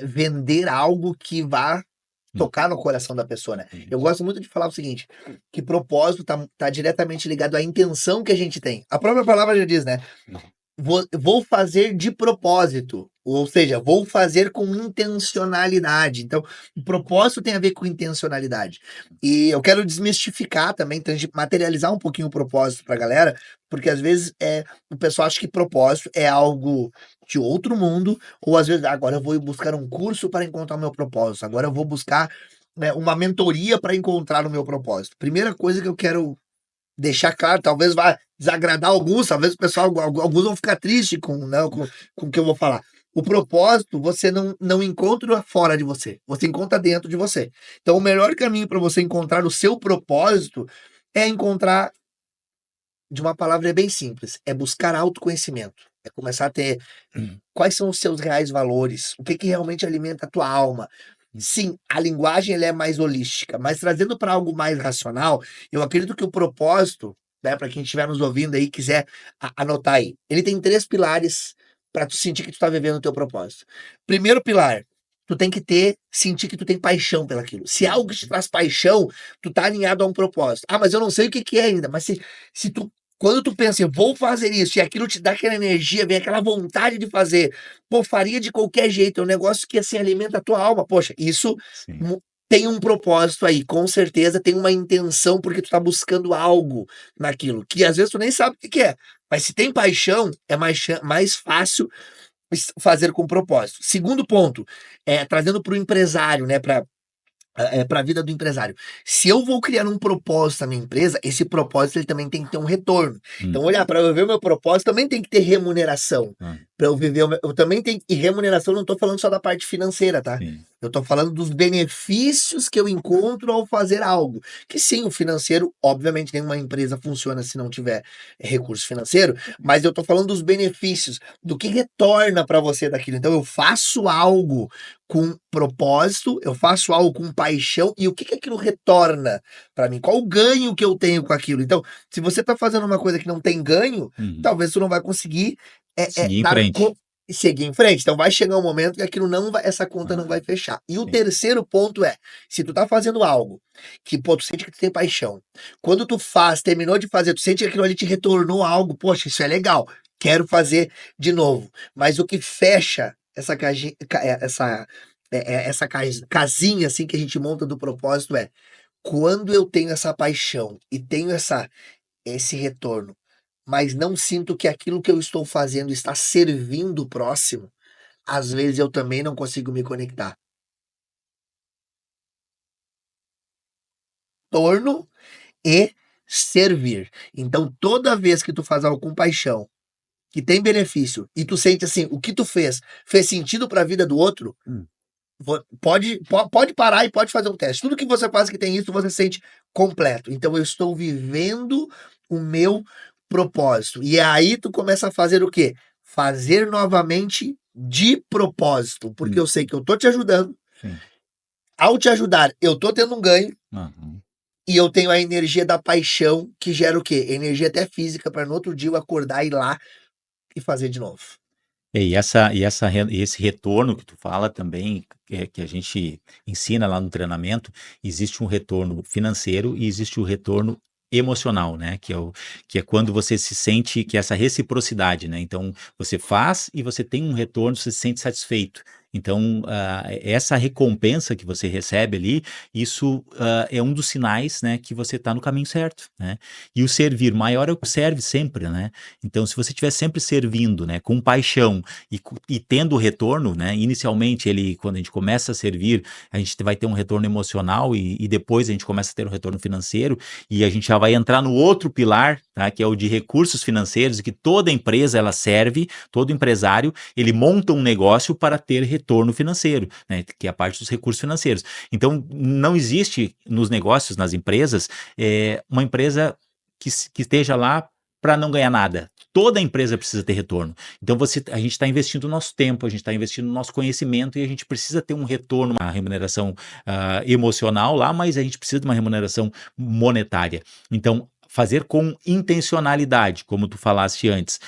vender algo que vá hum, tocar no coração da pessoa, né? hum, Eu gosto muito de falar o seguinte, que propósito tá diretamente ligado à intenção que a gente tem. A própria palavra já diz, né? hum, Vou fazer de propósito, ou seja, vou fazer com intencionalidade. Então, o propósito tem a ver com intencionalidade. E eu quero desmistificar também, materializar um pouquinho o propósito para a galera, porque às vezes o pessoal acha que propósito é algo de outro mundo, ou às vezes, agora eu vou buscar um curso para encontrar o meu propósito, agora eu vou buscar, né, uma mentoria para encontrar o meu propósito. Primeira coisa que eu quero deixar claro, talvez vá desagradar alguns, talvez o pessoal, alguns vão ficar tristes com, né, com o que eu vou falar. O propósito você não encontra fora de você encontra dentro de você. Então, o melhor caminho para você encontrar o seu propósito é encontrar, de uma palavra bem simples, é buscar autoconhecimento. É começar a ter quais são os seus reais valores, o que, que realmente alimenta a tua alma. hum. Sim, a linguagem ele é mais holística, mas trazendo para algo mais racional, eu acredito que o propósito, né, para quem estiver nos ouvindo aí, quiser anotar aí, ele tem 3 pilares para tu sentir que tu está vivendo o teu propósito. Primeiro pilar tu tem que sentir que tu tem paixão pelaquilo. Se é algo que te traz paixão, tu tá alinhado a um propósito. Ah, mas eu não sei o que que é ainda, mas se tu quando tu pensa, eu vou fazer isso, e aquilo te dá aquela energia, vem aquela vontade de fazer, pô, faria de qualquer jeito, é um negócio que, assim, alimenta a tua alma. Poxa, isso Sim. tem um propósito aí, com certeza tem uma intenção, porque tu tá buscando algo naquilo, que às vezes tu nem sabe o que que é, mas se tem paixão, é mais fácil fazer com propósito. Segundo ponto, trazendo para o empresário, né, para a vida do empresário. Se eu vou criar um propósito na minha empresa, esse propósito ele também tem que ter um retorno. Hum. Então, olhar para eu viver o meu propósito também tem que ter remuneração. Ah, Para eu viver eu também tenho, e remuneração não estou falando só da parte financeira, tá? sim. Eu estou falando dos benefícios que eu encontro ao fazer algo. Que sim, o financeiro, obviamente, nenhuma empresa funciona se não tiver recurso financeiro, mas eu estou falando dos benefícios, do que retorna para você daquilo. Então, eu faço algo com propósito, eu faço algo com paixão, e o que que aquilo retorna para mim? Qual o ganho que eu tenho com aquilo? Então, se você está fazendo uma coisa que não tem ganho, Uhum. talvez tu não vai conseguir Seguir em dar frente. seguir em frente. Então vai chegar um momento que aquilo não vai, essa conta não vai Ah, fechar. E o sim. terceiro ponto é, se tu tá fazendo algo que, pô, tu sente que tu tem paixão. Quando tu faz, terminou de fazer, tu sente que aquilo ali te retornou algo, poxa, isso é legal. Quero fazer de novo. Mas o que fecha essa casinha assim que a gente monta do propósito é quando eu tenho essa paixão e tenho esse retorno, mas não sinto que aquilo que eu estou fazendo está servindo o próximo, às vezes eu também não consigo me conectar. Torno e servir. Então, toda vez que tu faz algo com paixão, que tem benefício, e tu sente assim, o que tu fez sentido para a vida do outro, Hum. pode parar e pode fazer um teste. Tudo que você faz que tem isso, você sente completo. Então, eu estou vivendo o meu propósito. E aí tu começa a fazer o quê? Fazer novamente de propósito, porque Hum. eu sei que eu tô te ajudando. Sim. Ao te ajudar, eu tô tendo um ganho Aham. e eu tenho a energia da paixão, que gera o quê? Energia até física para no outro dia eu acordar, ir lá e fazer de novo. Esse retorno que tu fala também, que a gente ensina lá no treinamento, existe um retorno financeiro e existe o retorno emocional, né? Que é quando você se sente que essa reciprocidade, né? Então, você faz e você tem um retorno, você se sente satisfeito. Então, essa recompensa que você recebe ali, isso é um dos sinais, né, que você está no caminho certo, né? E o servir maior é o que serve sempre, né? Então, se você estiver sempre servindo, né, com paixão e tendo retorno, né? Inicialmente, quando a gente começa a servir, a gente vai ter um retorno emocional e depois a gente começa a ter um retorno financeiro e a gente já vai entrar no outro pilar, tá? Que é o de recursos financeiros, que toda empresa ela serve, todo empresário ele monta um negócio para ter retorno financeiro, né? Que é a parte dos recursos financeiros. Então, não existe nos negócios, nas empresas, uma empresa que esteja lá para não ganhar nada. Toda empresa precisa ter retorno. Então a gente está investindo o nosso tempo, a gente está investindo o nosso conhecimento e a gente precisa ter um retorno, uma remuneração emocional lá, mas a gente precisa de uma remuneração monetária. Então, fazer com intencionalidade, como tu falaste antes,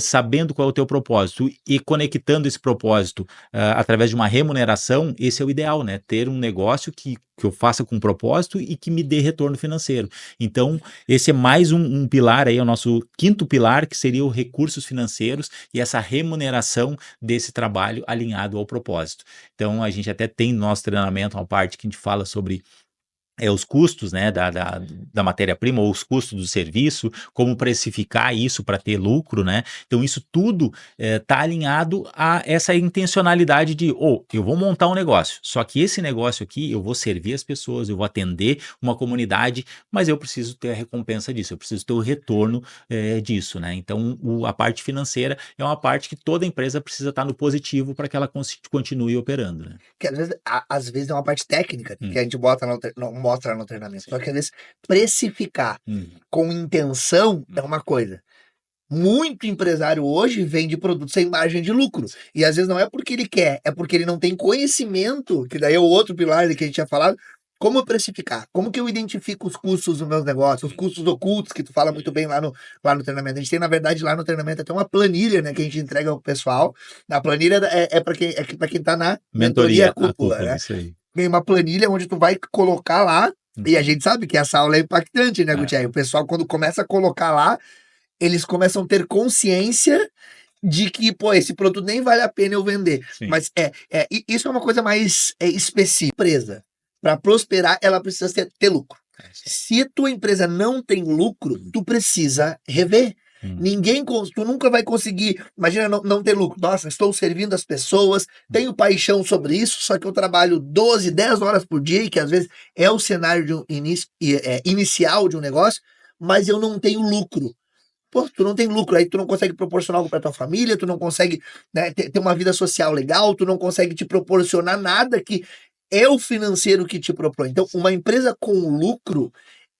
sabendo qual é o teu propósito e conectando esse propósito através de uma remuneração, esse é o ideal, né? Ter um negócio que eu faça com propósito e que me dê retorno financeiro. Então, esse é mais um pilar aí, é o nosso quinto pilar, que seria os recursos financeiros e essa remuneração desse trabalho alinhado ao propósito. Então, a gente até tem no nosso treinamento uma parte que a gente fala sobre os custos, né, da matéria-prima ou os custos do serviço, como precificar isso para ter lucro, né? Então isso tudo está alinhado a essa intencionalidade de, eu vou montar um negócio, só que esse negócio aqui eu vou servir as pessoas, eu vou atender uma comunidade, mas eu preciso ter a recompensa disso, eu preciso ter o retorno disso, né? Então a parte financeira é uma parte que toda empresa precisa estar no positivo para que ela continue operando, né? Que às vezes é uma parte técnica que Hum, a gente bota não mostra no treinamento. Só sim. que às vezes precificar com intenção é Hum, uma coisa. Muito empresário hoje vende produto sem margem de lucro. sim. E às vezes não é porque ele quer, é porque ele não tem conhecimento, que daí é o outro pilar que a gente tinha falado, Como eu precificar? Como que eu identifico os custos dos meus negócios, os custos ocultos, que tu fala muito bem lá no treinamento. A gente tem, na verdade, lá no treinamento até uma planilha, né, que a gente entrega ao pessoal. A planilha é para quem tá na mentoria Mentoria, a cúpula, cúpula, né? isso aí. Tem uma planilha onde tu vai colocar lá, e a Uhum. gente sabe que essa aula é impactante, né, É, Gutierrez? O pessoal, quando começa a colocar lá, eles começam a ter consciência de que, pô, esse produto nem vale a pena eu vender. sim. Mas isso é uma coisa mais específica. Empresa, para prosperar, ela precisa ter lucro. É isso aí. Se tua empresa não tem lucro, tu precisa rever. Hum, Tu nunca vai conseguir, imagina não ter lucro. Nossa, estou servindo as pessoas, tenho paixão sobre isso, só que eu trabalho 12, 10 horas por dia, e que às vezes é o cenário de inicial de um negócio, mas eu não tenho lucro. Pô, tu não tem lucro, aí tu não consegue proporcionar algo para tua família, tu não consegue, né, ter uma vida social legal, tu não consegue te proporcionar nada que é o financeiro que te propõe. Então, uma empresa com lucro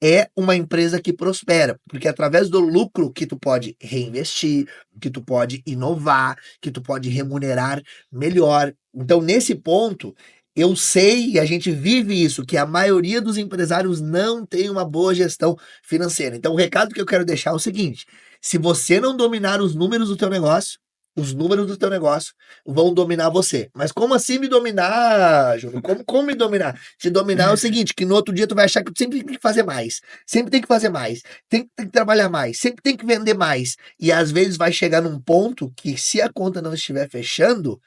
é uma empresa que prospera, porque através do lucro que tu pode reinvestir, que tu pode inovar, que tu pode remunerar melhor. Então, nesse ponto, eu sei e a gente vive isso, que a maioria dos empresários não tem uma boa gestão financeira. Então, o recado que eu quero deixar é o seguinte: se você não dominar os números do teu negócio, os números do teu negócio vão dominar você. Mas como assim me dominar, Júlio? Como me dominar? Te dominar é o seguinte, que no outro dia tu vai achar que tu sempre tem que fazer mais. Sempre tem que fazer mais. Tem que trabalhar mais. Sempre tem que vender mais. E às vezes vai chegar num ponto que, se a conta não estiver fechando,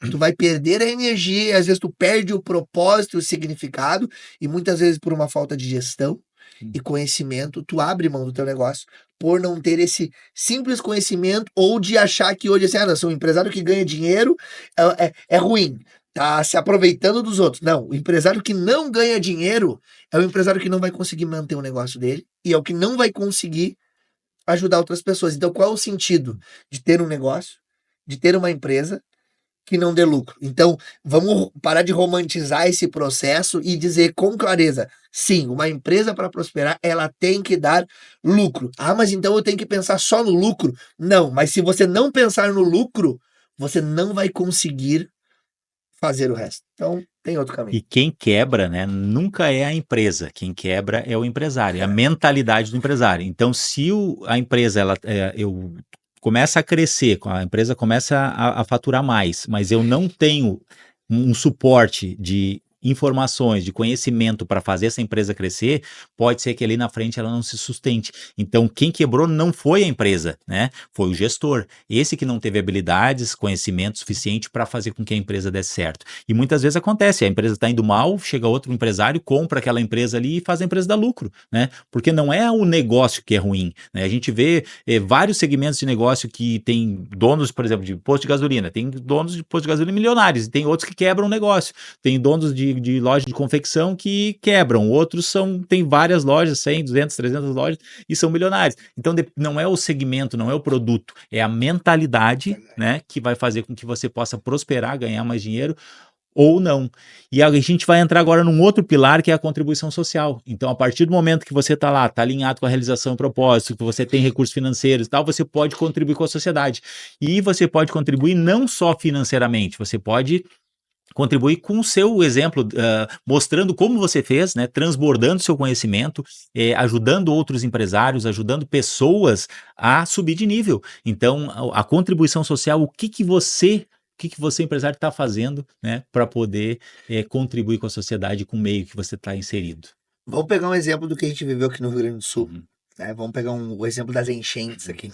tu vai perder a energia, e às vezes tu perde o propósito, o significado, e muitas vezes por uma falta de gestão e conhecimento, tu abre mão do teu negócio por não ter esse simples conhecimento, ou de achar que hoje, assim, não, sou um empresário que ganha dinheiro, é ruim, tá se aproveitando dos outros. Não, o empresário que não ganha dinheiro é o empresário que não vai conseguir manter o negócio dele, e é o que não vai conseguir ajudar outras pessoas. Então, qual é o sentido de ter um negócio, de ter uma empresa que não dê lucro? Então, vamos parar de romantizar esse processo e dizer com clareza: sim, uma empresa, para prosperar, ela tem que dar lucro. Ah, mas então eu tenho que pensar só no lucro? Não, mas se você não pensar no lucro, você não vai conseguir fazer o resto. Então, tem outro caminho. E quem quebra, né, nunca é a empresa, quem quebra é o empresário, é a É, mentalidade do empresário. Então, se a empresa, eu começa a crescer, a empresa começa a faturar mais, mas eu não tenho um suporte de informações, de conhecimento para fazer essa empresa crescer, pode ser que ali na frente ela não se sustente. Então, quem quebrou não foi a empresa, né? Foi o gestor. Esse que não teve habilidades, conhecimento suficiente para fazer com que a empresa desse certo. E muitas vezes acontece, a empresa está indo mal, chega outro empresário, compra aquela empresa ali e faz a empresa dar lucro, né? Porque não é o negócio que é ruim, né? A gente vê vários segmentos de negócio que tem donos, por exemplo, de posto de gasolina, tem donos de posto de gasolina milionários, e tem outros que quebram o negócio, tem donos de loja de confecção que quebram, outros tem várias lojas, 100, 200, 300 lojas e são milionários. Então não é o segmento, não é o produto, é a mentalidade, né, que vai fazer com que você possa prosperar, ganhar mais dinheiro ou não. E a gente vai entrar agora num outro pilar, que é a contribuição social. Então, a partir do momento que você está lá, está alinhado com a realização e propósito, que você tem recursos financeiros e tal, você pode contribuir com a sociedade. E você pode contribuir não só financeiramente, você pode contribuir com o seu exemplo, mostrando como você fez, né, transbordando seu conhecimento, ajudando outros empresários, ajudando pessoas a subir de nível. Então, a contribuição social, o que você empresário está fazendo, né, para poder contribuir com a sociedade, com o meio que você está inserido. Vamos pegar um exemplo do que a gente viveu aqui no Rio Grande do Sul, Uhum. né? Vamos pegar o exemplo das enchentes aqui,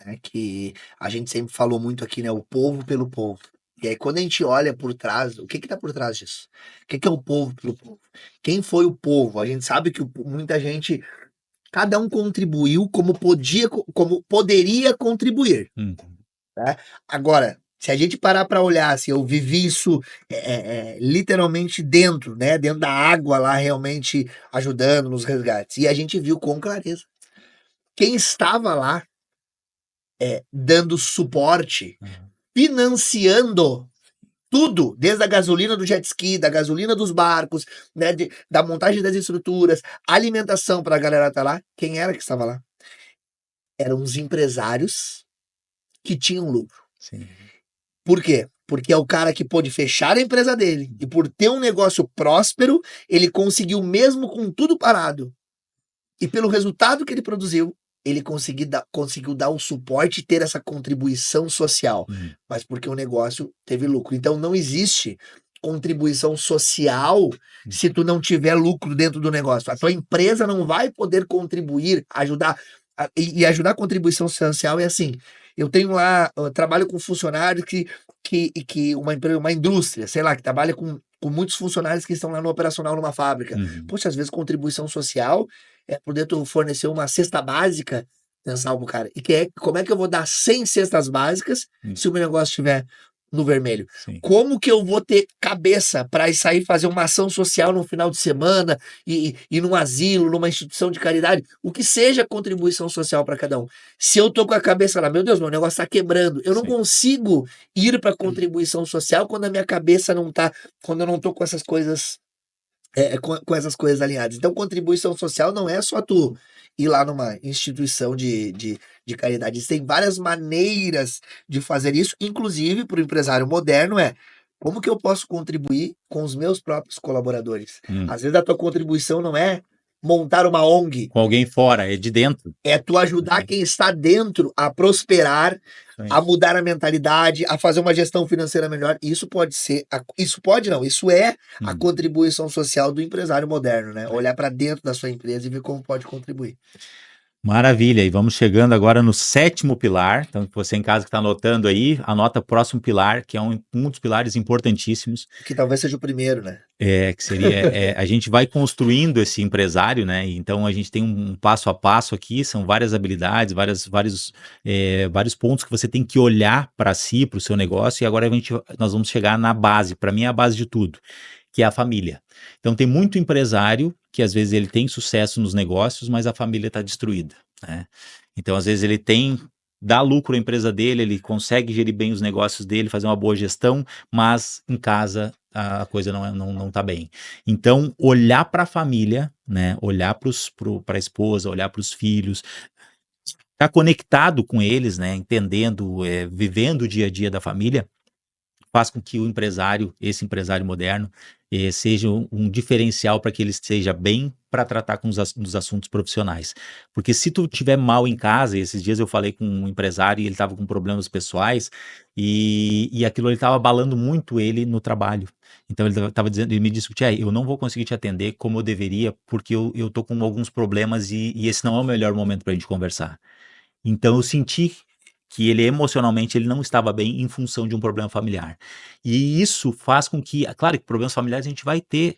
né? Que a gente sempre falou muito aqui, né? O povo pelo povo. E aí, quando a gente olha por trás, o que que tá por trás disso? O que que é o povo pelo povo? Quem foi o povo? A gente sabe que muita gente, cada um contribuiu como podia, como poderia contribuir, Uhum. né? Agora, se a gente parar para olhar, assim, eu vivi isso literalmente dentro, né? Dentro da água lá, realmente ajudando nos resgates. E a gente viu com clareza. Quem estava lá dando suporte, Uhum. financiando tudo, desde a gasolina do jet ski, da gasolina dos barcos, né? Da montagem das estruturas, alimentação para a galera estar lá. Quem era que estava lá? Eram os empresários que tinham lucro. Sim. Por quê? Porque é o cara que pôde fechar a empresa dele. E por ter um negócio próspero, ele conseguiu, mesmo com tudo parado, e pelo resultado que ele produziu, ele conseguiu dar o suporte e ter essa contribuição social. Mas porque o negócio teve lucro. Então não existe contribuição social se tu não tiver lucro dentro do negócio. A tua empresa não vai poder contribuir, ajudar. E ajudar a contribuição social é assim. Eu trabalho com funcionários que uma indústria, sei lá, que trabalha com muitos funcionários que estão lá no operacional numa fábrica. Poxa, às vezes contribuição social é poder tu fornecer uma cesta básica mensal pro cara. Como é que eu vou dar 100 cestas básicas se o meu negócio estiver no vermelho? Sim. Como que eu vou ter cabeça para sair fazer uma ação social no final de semana e num asilo, numa instituição de caridade, o que seja contribuição social para cada um? Se eu tô com a cabeça lá, meu Deus, meu negócio tá quebrando, eu não consigo ir para contribuição social quando a minha cabeça não tá, quando eu não tô com essas coisas com essas coisas alinhadas. Então, contribuição social não é só tu ir lá numa instituição de caridade. Existem várias maneiras de fazer isso, inclusive para o empresário moderno como que eu posso contribuir com os meus próprios colaboradores? Às vezes a tua contribuição não é montar uma ONG. Com alguém fora, é de dentro. É tu ajudar quem está dentro a prosperar, a mudar a mentalidade, a fazer uma gestão financeira melhor. Isso pode ser, isso é a contribuição social do empresário moderno, né? Olhar para dentro da sua empresa e ver como pode contribuir. Maravilha, e vamos chegando agora no 7º pilar. Então, você em casa que está anotando aí, anota o próximo pilar, que é um dos pilares importantíssimos. Que talvez seja o primeiro, né? Que seria, a gente vai construindo esse empresário, né? Então a gente tem um passo a passo aqui, são várias habilidades, vários pontos que você tem que olhar para si, para o seu negócio, e agora nós vamos chegar na base, para mim é a base de tudo, que é a família. Então tem muito empresário que às vezes ele tem sucesso nos negócios, mas a família está destruída, né? Então às vezes ele dá lucro à empresa dele, ele consegue gerir bem os negócios dele, fazer uma boa gestão, mas em casa a coisa não tá bem. Então, olhar para a família, né? Olhar para a esposa, olhar para os filhos, estar conectado com eles, né? Entendendo, vivendo o dia a dia da família, faz com que esse empresário moderno, seja um diferencial para que ele esteja bem para tratar com os assuntos profissionais. Porque se tu estiver mal em casa, e esses dias eu falei com um empresário e ele estava com problemas pessoais, e aquilo ele estava abalando muito ele no trabalho. Então ele me disse, Tchê, eu não vou conseguir te atender como eu deveria, porque eu tô com alguns problemas e esse não é o melhor momento para a gente conversar. Então eu senti que ele emocionalmente ele não estava bem em função de um problema familiar. E isso faz com que, claro que problemas familiares a gente vai ter,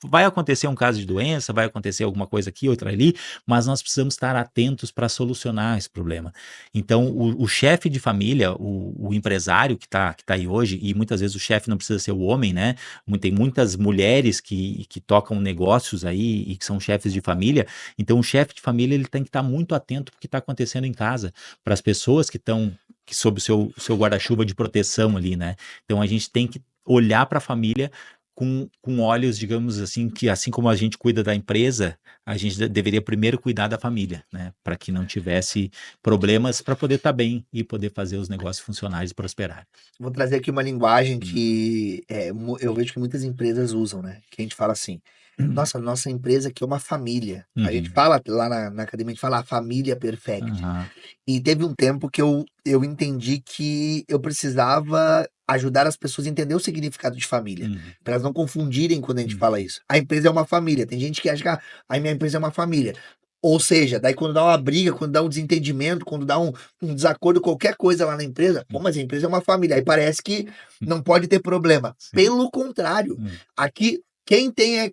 vai acontecer um caso de doença, vai acontecer alguma coisa aqui, outra ali, mas nós precisamos estar atentos para solucionar esse problema. Então, o chefe de família, o empresário que tá aí hoje, e muitas vezes o chefe não precisa ser o homem, né? Tem muitas mulheres que tocam negócios aí e que são chefes de família. Então, o chefe de família ele tem que estar muito atento para o que está acontecendo em casa, para as pessoas que estão sob o seu guarda-chuva de proteção ali, né? Então, a gente tem que olhar para a família com olhos, digamos assim, que assim como a gente cuida da empresa, a gente deveria primeiro cuidar da família, né? Para que não tivesse problemas, para poder estar bem e poder fazer os negócios funcionarem e prosperar. Vou trazer aqui uma linguagem que eu vejo que muitas empresas usam, né? Que a gente fala assim, nossa empresa aqui é uma família. A gente fala lá na academia, a gente fala a família perfect. E teve um tempo que eu entendi que eu precisava ajudar as pessoas a entender o significado de família, para elas não confundirem quando a gente fala isso. A empresa é uma família. Tem gente que acha que a minha empresa é uma família. Ou seja, daí quando dá uma briga, quando dá um desentendimento, quando dá um desacordo, qualquer coisa lá na empresa, pô, mas a empresa é uma família. Aí parece que não pode ter problema. Sim. Pelo contrário, aqui quem tem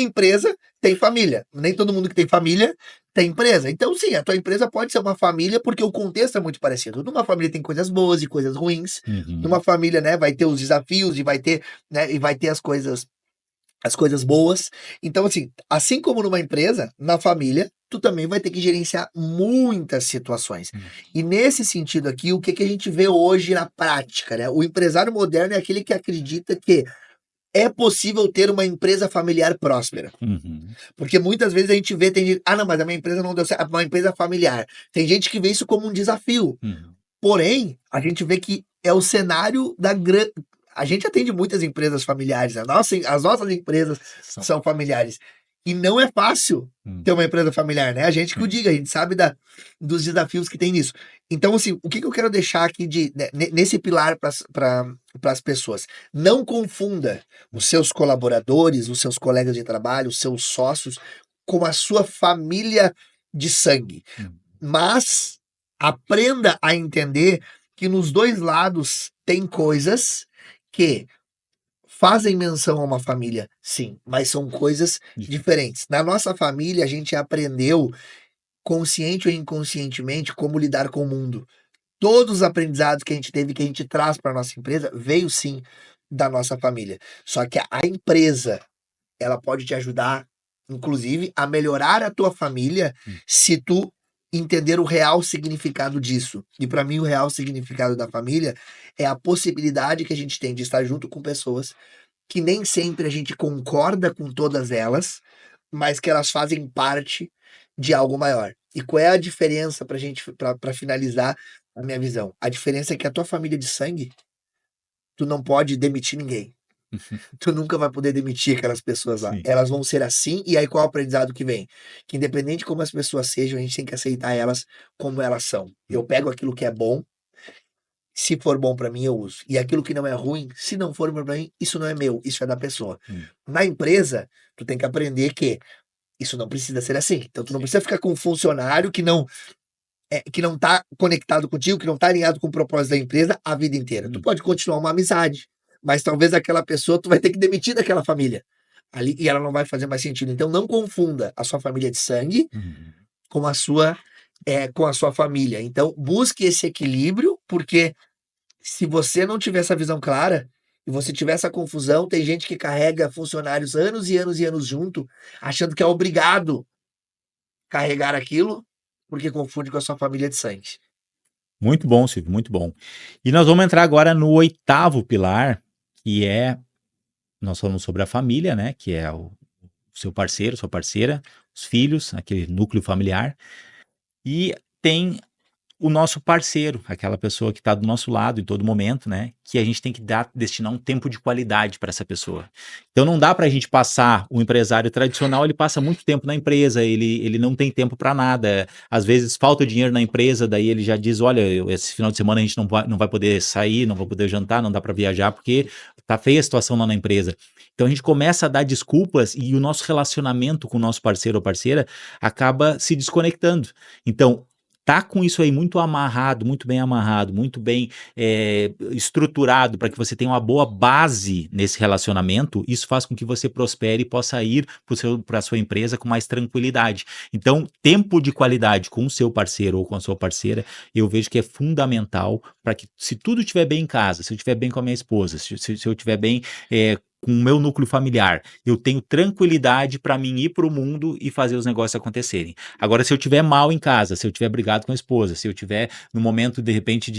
empresa tem família. Nem todo mundo que tem família tem empresa. Então, sim, a tua empresa pode ser uma família porque o contexto é muito parecido. Numa família tem coisas boas e coisas ruins. Numa família, né, vai ter os desafios e vai ter as coisas boas. Então, assim como numa empresa, na família, tu também vai ter que gerenciar muitas situações. E nesse sentido aqui, o que a gente vê hoje na prática, né? O empresário moderno é aquele que acredita que é possível ter uma empresa familiar próspera. Porque muitas vezes a gente vê, tem gente, não, mas a minha empresa não deu certo, uma empresa familiar. Tem gente que vê isso como um desafio. Porém, a gente vê que é o cenário da grande. A gente atende muitas empresas familiares, as nossas empresas são familiares. E não é fácil Hum, ter uma empresa familiar, né? A gente que o sim. diga, a gente sabe dos desafios que tem nisso. Então, assim, o que eu quero deixar aqui nesse pilar para as pessoas? Não confunda os seus colaboradores, os seus colegas de trabalho, os seus sócios com a sua família de sangue. Hum, Mas aprenda a entender que nos dois lados tem coisas que fazem menção a uma família, sim, mas são coisas diferentes. Na nossa família, a gente aprendeu, consciente ou inconscientemente, como lidar com o mundo. Todos os aprendizados que a gente teve, que a gente traz para nossa empresa, veio sim da nossa família. Só que a empresa, ela pode te ajudar, inclusive, a melhorar a tua família hum, se tu entender o real significado disso. E para mim, o real significado da família é a possibilidade que a gente tem de estar junto com pessoas que nem sempre a gente concorda com todas elas, mas que elas fazem parte de algo maior. E qual é a diferença pra gente, para finalizar a minha visão? A diferença é que a tua família de sangue, tu não pode demitir ninguém. Tu nunca vai poder demitir aquelas pessoas lá. sim. Elas vão ser assim, e aí qual é o aprendizado que vem? Que independente de como as pessoas sejam, a gente tem que aceitar elas como elas são. Eu pego aquilo que é bom, se for bom pra mim, eu uso. E aquilo que não é ruim, se não for bom pra mim, isso não é meu, isso é da pessoa. Hum, Na empresa, tu tem que aprender que isso não precisa ser assim. Então tu não sim. precisa ficar com um funcionário que não tá conectado contigo, que não tá alinhado com o propósito da empresa a vida inteira. Tu Hum, pode continuar uma amizade, mas talvez aquela pessoa tu vai ter que demitir daquela família. Ali, e ela não vai fazer mais sentido. Então não confunda a sua família de sangue hum. com com a sua família. Então busque esse equilíbrio, porque se você não tiver essa visão clara e você tiver essa confusão, tem gente que carrega funcionários anos e anos e anos junto, achando que é obrigado carregar aquilo, porque confunde com a sua família de sangue. Muito bom, Silvio, muito bom. E nós vamos entrar agora no oitavo pilar, que é, nós falamos sobre a família, né, que é o seu parceiro, sua parceira, os filhos, aquele núcleo familiar, e tem o nosso parceiro, aquela pessoa que está do nosso lado em todo momento, né? Que a gente tem que destinar um tempo de qualidade para essa pessoa. Então não dá para a gente passar, o empresário tradicional, ele passa muito tempo na empresa, ele não tem tempo para nada. Às vezes falta dinheiro na empresa, daí ele já diz, olha, esse final de semana a gente não vai poder sair, não vai poder jantar, não dá para viajar, porque tá feia a situação lá na empresa. Então a gente começa a dar desculpas e o nosso relacionamento com o nosso parceiro ou parceira acaba se desconectando. Então, tá com isso aí muito amarrado, muito bem estruturado para que você tenha uma boa base nesse relacionamento, isso faz com que você prospere e possa ir para a sua empresa com mais tranquilidade. Então, tempo de qualidade com o seu parceiro ou com a sua parceira, eu vejo que é fundamental para que, se tudo estiver bem em casa, se eu estiver bem com a minha esposa, se eu estiver bem com o meu núcleo familiar, eu tenho tranquilidade para mim ir para o mundo e fazer os negócios acontecerem. Agora, se eu tiver mal em casa, se eu tiver brigado com a esposa, se eu tiver no momento, de repente,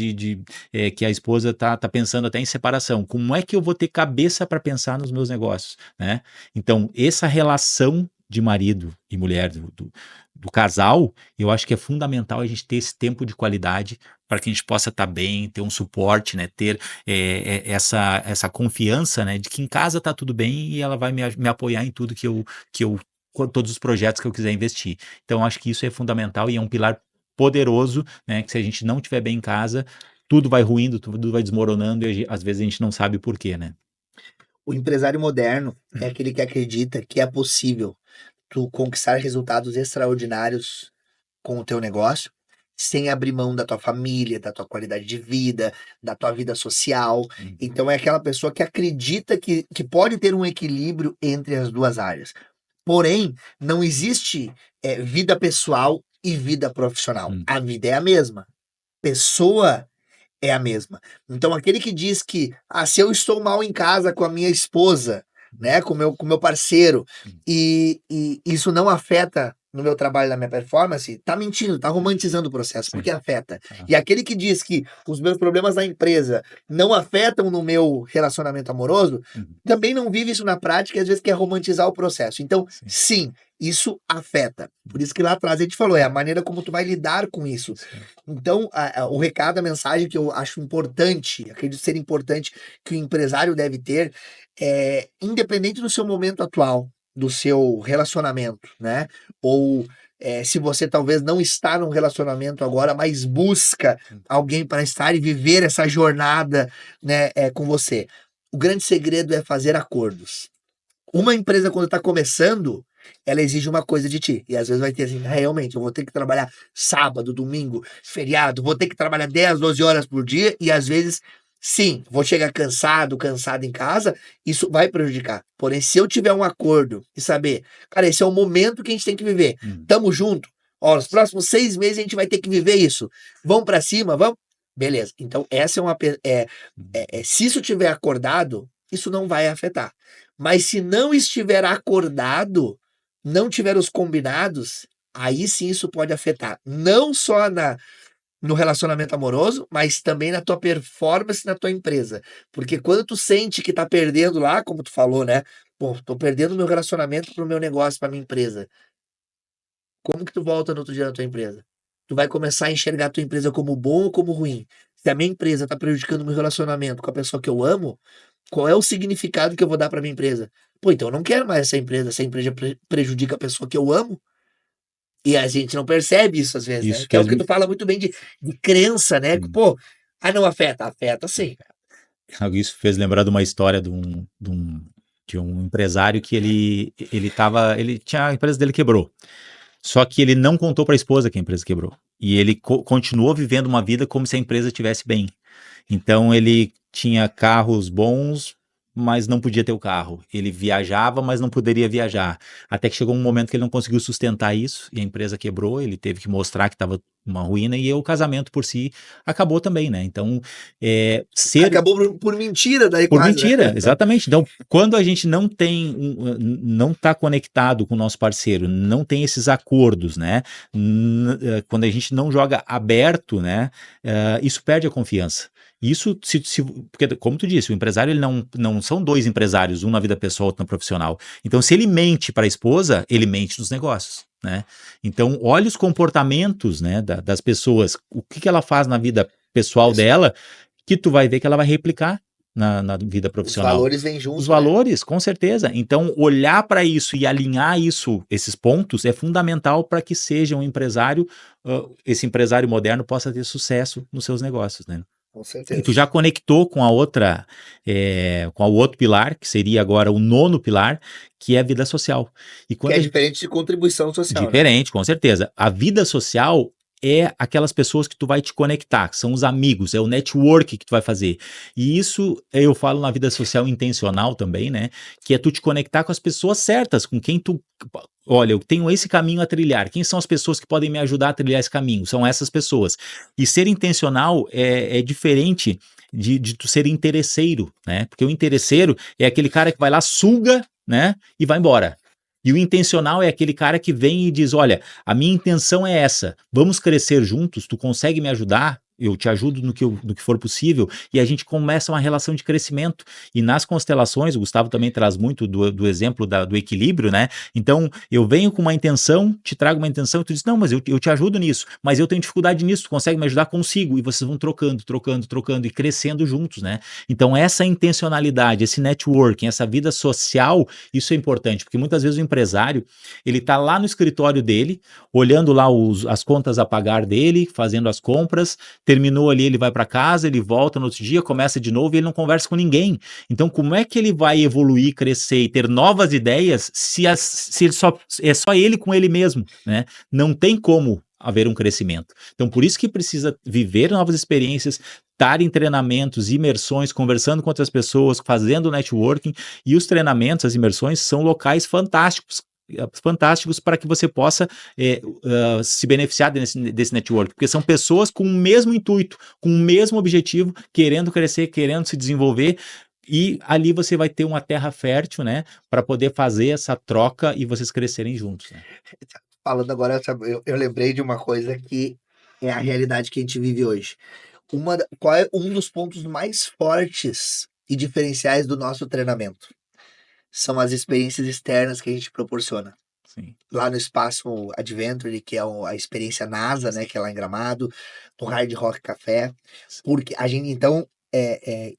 que a esposa tá pensando até em separação, como é que eu vou ter cabeça para pensar nos meus negócios, né? Então, essa relação de marido e mulher do casal, eu acho que é fundamental a gente ter esse tempo de qualidade para que a gente possa estar bem, ter um suporte, né? Ter essa confiança, né? De que em casa está tudo bem e ela vai me apoiar em tudo com todos os projetos que eu quiser investir. Então, acho que isso é fundamental e é um pilar poderoso, né? Que se a gente não estiver bem em casa, tudo vai ruindo, tudo vai desmoronando e às vezes a gente não sabe por quê, né? O empresário moderno é aquele que acredita que é possível tu conquistar resultados extraordinários com o teu negócio, sem abrir mão da tua família, da tua qualidade de vida, da tua vida social. Hum, Então é aquela pessoa que acredita que pode ter um equilíbrio entre as duas áreas. Porém, não existe vida pessoal e vida profissional. hum, A vida é a mesma. Pessoa é a mesma. Então, aquele que diz que, se eu estou mal em casa com a minha esposa, né, com meu parceiro, hum, e isso não afeta no meu trabalho, na minha performance, tá mentindo, tá romantizando o processo, sim. porque afeta. Ah, E aquele que diz que os meus problemas na empresa não afetam no meu relacionamento amoroso, uhum, também não vive isso na prática e às vezes quer romantizar o processo. Então, sim. sim, isso afeta. Por isso que lá atrás a gente falou, é a maneira como tu vai lidar com isso. Certo. Então, o recado, a mensagem que eu acho importante, acredito ser importante, que o empresário deve ter, é, independente do seu momento atual, do seu relacionamento, né? Ou se você talvez não está num relacionamento agora, mas busca alguém para estar e viver essa jornada, né, com você. O grande segredo é fazer acordos. Uma empresa, quando está começando, ela exige uma coisa de ti. E às vezes vai ter assim, "Ah, realmente, eu vou ter que trabalhar sábado, domingo, feriado, vou ter que trabalhar 10, 12 horas por dia, e às vezes, sim, vou chegar cansado, cansado em casa, isso vai prejudicar. Porém, se eu tiver um acordo e saber, cara, esse é o momento que a gente tem que viver, Hum. tamo junto, ó, nos próximos 6 meses a gente vai ter que viver isso. Vamos para cima, vamos? Beleza. Então, essa é uma. Se isso tiver acordado, isso não vai afetar. Mas se não estiver acordado, não tiver os combinados, aí sim isso pode afetar. Não só no relacionamento amoroso, mas também na tua performance na tua empresa. Porque quando tu sente que tá perdendo lá, como tu falou, né? Pô, tô perdendo meu relacionamento pro meu negócio, pra minha empresa. Como que tu volta no outro dia na tua empresa? Tu vai começar a enxergar a tua empresa como bom ou como ruim. Se a minha empresa tá prejudicando o meu relacionamento com a pessoa que eu amo, qual é o significado que eu vou dar para minha empresa? Pô, então eu não quero mais essa empresa prejudica a pessoa que eu amo, e a gente não percebe isso às vezes, né? Isso Que é o fez que tu fala muito bem de crença, né? Que, hum, pô, não afeta, afeta sim. isso fez lembrar de uma história de um empresário que ele tinha a empresa dele quebrou. Só que ele não contou para a esposa que a empresa quebrou. E ele continuou vivendo uma vida como se a empresa estivesse bem. Então ele tinha carros bons, mas não podia ter o carro. Ele viajava, mas não poderia viajar. Até que chegou um momento que ele não conseguiu sustentar isso e a empresa quebrou. Ele teve que mostrar que estava uma ruína e o casamento por si acabou também, né? Então, ser Acabou por mentira daí por quase, né? mentira, exatamente. Então, quando a gente não está conectado com o nosso parceiro, não tem esses acordos, né? Quando a gente não joga aberto, né? Isso perde a confiança. Isso, porque, como tu disse, o empresário ele não são dois empresários, um na vida pessoal, outro na profissional. Então, se ele mente para a esposa, ele mente nos negócios, né? Então, olha os comportamentos, né, das pessoas, o que ela faz na vida pessoal Isso. dela, que tu vai ver que ela vai replicar na vida Os profissional. valores vêm Os junto, né? valores, com certeza. Então, olhar para isso e alinhar isso, esses pontos, é fundamental para que seja um empresário, esse empresário moderno possa ter sucesso nos seus negócios, né? Com E tu certeza. já conectou com a outra, com o outro pilar, que seria agora o nono pilar, que é a vida social. E Que quando é a gente diferente de contribuição social, né? Diferente, com certeza. A vida social é aquelas pessoas que tu vai te conectar, que são os amigos, é o network que tu vai fazer. E isso eu falo na vida social intencional também, né? Que é tu te conectar com as pessoas certas, com quem tu. Olha, eu tenho esse caminho a trilhar. Quem são as pessoas que podem me ajudar a trilhar esse caminho? São essas pessoas. E ser intencional é diferente de tu ser interesseiro, né? Porque o interesseiro é aquele cara que vai lá, suga, né? E vai embora. E o intencional é aquele cara que vem e diz: olha, a minha intenção é essa, vamos crescer juntos, tu consegue me ajudar? Eu te ajudo no que for possível, e a gente começa uma relação de crescimento. E nas constelações, o Gustavo também traz muito do exemplo do equilíbrio, né? Então, eu venho com uma intenção, te trago uma intenção, e tu diz: não, mas eu te ajudo nisso, mas eu tenho dificuldade nisso, tu consegue me ajudar? Consigo. E vocês vão trocando, trocando, trocando e crescendo juntos, né? Então, essa intencionalidade, esse networking, essa vida social, isso é importante, porque muitas vezes o empresário, ele está lá no escritório dele, olhando lá as contas a pagar dele, fazendo as compras, terminou ali, ele vai para casa, ele volta no outro dia, começa de novo e ele não conversa com ninguém. Então, como é que ele vai evoluir, crescer e ter novas ideias se ele é só ele com ele mesmo, né? Não tem como haver um crescimento. Então, por isso que precisa viver novas experiências, estar em treinamentos, imersões, conversando com outras pessoas, fazendo networking, e os treinamentos, as imersões são locais fantásticos para que você possa se beneficiar desse network, porque são pessoas com o mesmo intuito, com o mesmo objetivo, querendo crescer, querendo se desenvolver, e ali você vai ter uma terra fértil, né, para poder fazer essa troca e vocês crescerem juntos, né? Falando agora, sabe, eu lembrei de uma coisa que é a realidade que a gente vive hoje. Qual é um dos pontos mais fortes e diferenciais do nosso treinamento? São as experiências externas que a gente proporciona. Sim. lá no Espaço Adventure, que é a experiência NASA, né, que é lá em Gramado, no Hard Rock Café, porque a gente, então,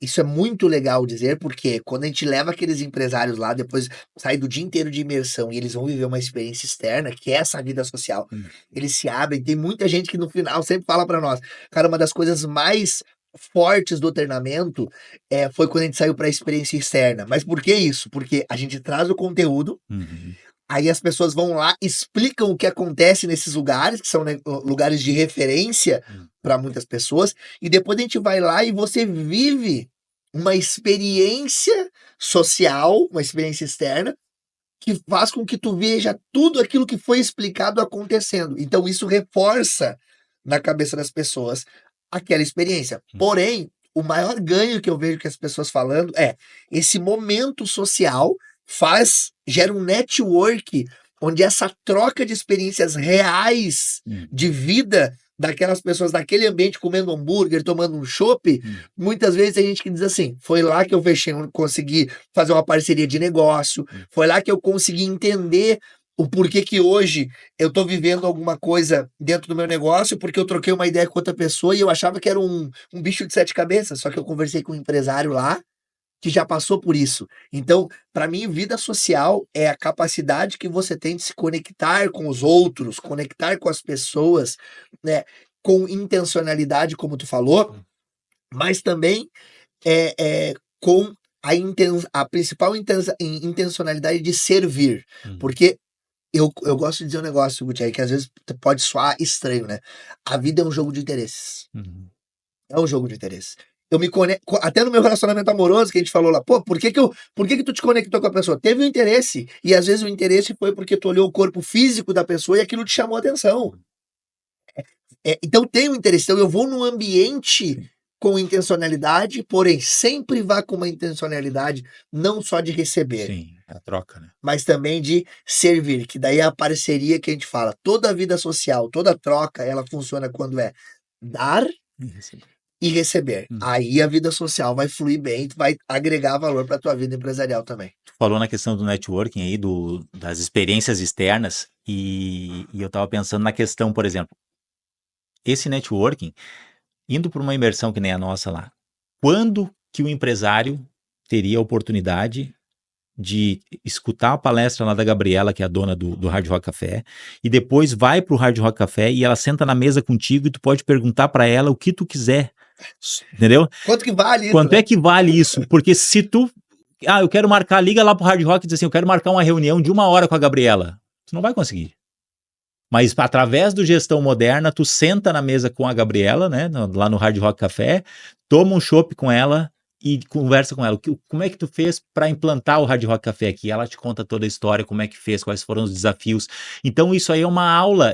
isso é muito legal dizer, porque quando a gente leva aqueles empresários lá, depois sai do dia inteiro de imersão e eles vão viver uma experiência externa, que é essa vida social. Eles se abrem, tem muita gente que no final sempre fala para nós, cara, uma das coisas mais fortes do treinamento foi quando a gente saiu para a experiência externa. Mas por que isso? Porque a gente traz o conteúdo, Uhum. aí as pessoas vão lá, explicam o que acontece nesses lugares, que são, né, lugares de referência para muitas pessoas, e depois a gente vai lá e você vive uma experiência social, uma experiência externa, que faz com que tu veja tudo aquilo que foi explicado acontecendo. Então isso reforça na cabeça das pessoas aquela experiência. Porém, o maior ganho que eu vejo que as pessoas falando é esse momento social gera um network onde essa troca de experiências reais de vida daquelas pessoas naquele ambiente comendo hambúrguer, tomando um chopp, muitas vezes tem gente que diz assim, foi lá que eu consegui fazer uma parceria de negócio, foi lá que eu consegui entender o porquê que hoje eu estou vivendo alguma coisa dentro do meu negócio, porque eu troquei uma ideia com outra pessoa e eu achava que era um bicho de sete cabeças, só que eu conversei com um empresário lá que já passou por isso. Então, para mim, vida social é a capacidade que você tem de se conectar com os outros, conectar com as pessoas, né, com intencionalidade, como tu falou, mas também com a principal intencionalidade de servir. Porque eu gosto de dizer um negócio, Gutierrez, que às vezes pode soar estranho, né? A vida é um jogo de interesses. É um jogo de interesses. Eu me conecto, até no meu relacionamento amoroso, que a gente falou lá, pô, por que que tu te conectou com a pessoa? Teve um interesse, e às vezes o interesse foi porque tu olhou o corpo físico da pessoa e aquilo te chamou a atenção. Então tem um interesse, então eu vou num ambiente com intencionalidade, porém sempre vá com uma intencionalidade não só de receber, Sim, a troca, né? mas também de servir, que daí é a parceria que a gente fala. Toda a vida social, toda troca, ela funciona quando é dar e receber. Aí a vida social vai fluir bem, tu vai agregar valor para tua vida empresarial também. Tu falou na questão do networking aí, das experiências externas, e eu tava pensando na questão, por exemplo, esse networking, indo para uma imersão que nem a nossa lá, quando que o empresário teria a oportunidade de escutar a palestra lá da Gabriela, que é a dona do Hard Rock Café, e depois vai pro Hard Rock Café e ela senta na mesa contigo e tu pode perguntar para ela o que tu quiser, entendeu? Quanto que vale isso? Quanto né? é que vale isso? Porque se tu, eu quero marcar, liga lá pro Hard Rock e diz assim, eu quero marcar uma reunião de 1 hora com a Gabriela, tu não vai conseguir. Mas através do Gestão Moderna, tu senta na mesa com a Gabriela, né, lá no Hard Rock Café, toma um chopp com ela e conversa com ela. Como é que tu fez para implantar o Hard Rock Café aqui? Ela te conta toda a história, como é que fez, quais foram os desafios. Então isso aí é uma aula,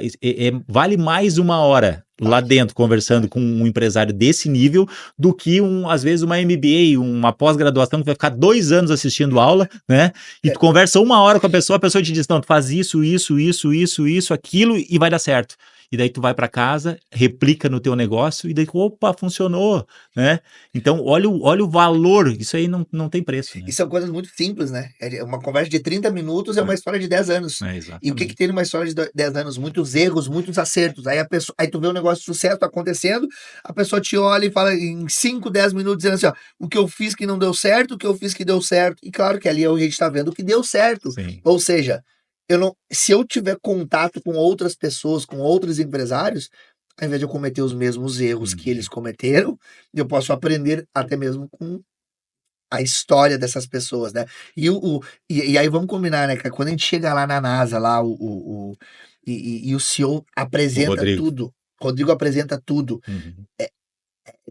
vale mais 1 hora lá dentro, conversando com um empresário desse nível, do que às vezes uma MBA, uma pós-graduação que vai ficar 2 anos assistindo aula, né? E tu conversa 1 hora com a pessoa te diz, não, tu faz isso, aquilo e vai dar certo. E daí tu vai para casa, replica no teu negócio e daí, opa, funcionou, né? Então, olha o valor, isso aí não tem preço, né? E são coisas muito simples, né? Uma conversa de 30 minutos é uma história de 10 anos. E o que tem numa história de 10 anos? Muitos erros, muitos acertos. Aí tu vê um negócio de sucesso acontecendo, a pessoa te olha e fala em 5, 10 minutos, dizendo assim, ó, o que eu fiz que não deu certo, o que eu fiz que deu certo. E claro que ali a gente tá vendo o que deu certo. Sim. Ou seja, se eu tiver contato com outras pessoas, com outros empresários, ao invés de eu cometer os mesmos erros que eles cometeram, eu posso aprender até mesmo com a história dessas pessoas, né? E aí vamos combinar, né, cara? Quando a gente chega lá na NASA, lá e o CEO apresenta tudo, Rodrigo apresenta tudo,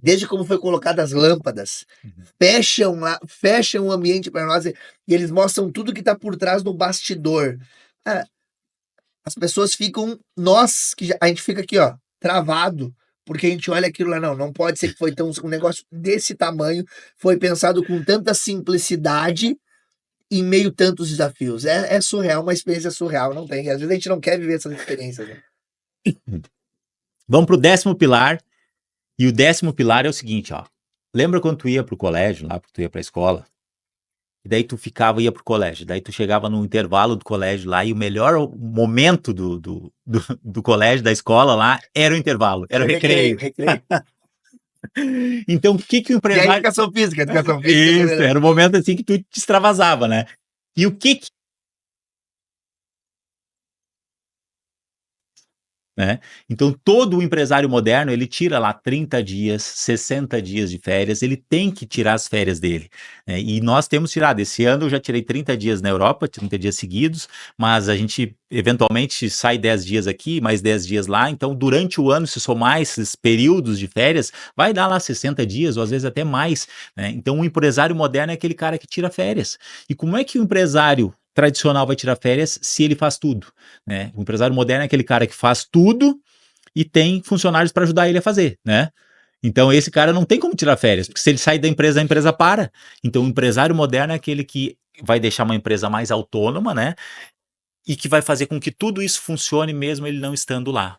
desde como foi colocado as lâmpadas, fecham o ambiente para nós e eles mostram tudo que tá por trás do bastidor. As pessoas ficam, a gente fica aqui, ó, travado, porque a gente olha aquilo lá, não pode ser que foi um negócio desse tamanho, foi pensado com tanta simplicidade em meio a tantos desafios. É surreal, uma experiência surreal, não tem. Às vezes a gente não quer viver essas experiências, né? Vamos pro 10º pilar, e o 10º pilar é o seguinte, ó. Lembra quando tu ia pro colégio, lá, tu ia pra escola, e daí tu ficava e ia pro colégio. Daí tu chegava no intervalo do colégio lá e o melhor momento do colégio, da escola lá, era o intervalo, era o Recreio, recreio. recreio. Então, o que que o E aí, empresário... educação física Isso, também, né? era o momento assim que tu te extravasava, né? E o que né? Então, todo o empresário moderno, ele tira lá 30 dias, 60 dias de férias, ele tem que tirar as férias dele, né? E nós temos tirado. Esse ano eu já tirei 30 dias na Europa, 30 dias seguidos, mas a gente eventualmente sai 10 dias aqui, mais 10 dias lá. Então, durante o ano, se somar esses períodos de férias, vai dar lá 60 dias, ou às vezes até mais, né? Então, o empresário moderno é aquele cara que tira férias. E como é que o empresário tradicional vai tirar férias se ele faz tudo, né? O empresário moderno é aquele cara que faz tudo e tem funcionários para ajudar ele a fazer, né? Então esse cara não tem como tirar férias, porque se ele sair da empresa, a empresa para. Então o empresário moderno é aquele que vai deixar uma empresa mais autônoma, né? E que vai fazer com que tudo isso funcione mesmo ele não estando lá.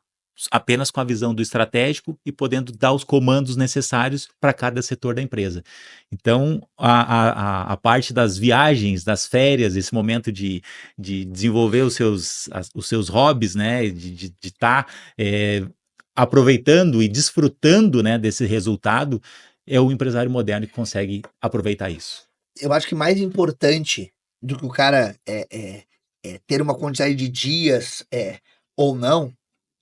Apenas com a visão do estratégico e podendo dar os comandos necessários para cada setor da empresa. Então, a parte das viagens, das férias, esse momento de desenvolver os seus hobbies, né, de estar aproveitando e desfrutando, né, desse resultado, é o empresário moderno que consegue aproveitar isso. Eu acho que mais importante do que o cara ter uma quantidade de dias ou não,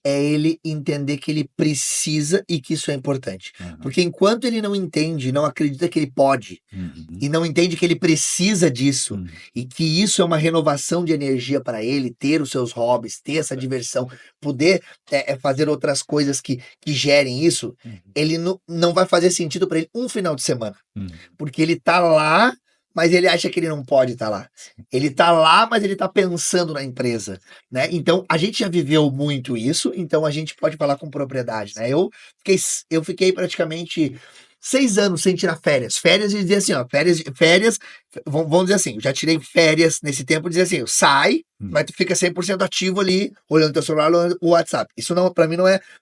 é ele entender que ele precisa e que isso é importante. Uhum. Porque enquanto ele não entende, não acredita que ele pode, Uhum. e não entende que ele precisa disso, Uhum. e que isso é uma renovação de energia para ele, ter os seus hobbies, ter essa diversão, poder fazer outras coisas que gerem isso, Uhum. ele não vai fazer sentido para ele um final de semana. Uhum. Porque ele tá lá, mas ele acha que ele não pode estar lá. Ele tá lá, mas ele tá pensando na empresa, né? Então, a gente já viveu muito isso, então a gente pode falar com propriedade, né? Eu fiquei praticamente 6 anos sem tirar férias. Férias e dizer assim, ó, férias, vamos dizer assim, eu já tirei férias nesse tempo, dizer assim, sai, mas tu fica 100% ativo ali, olhando teu celular, olhando o WhatsApp. Isso não, para mim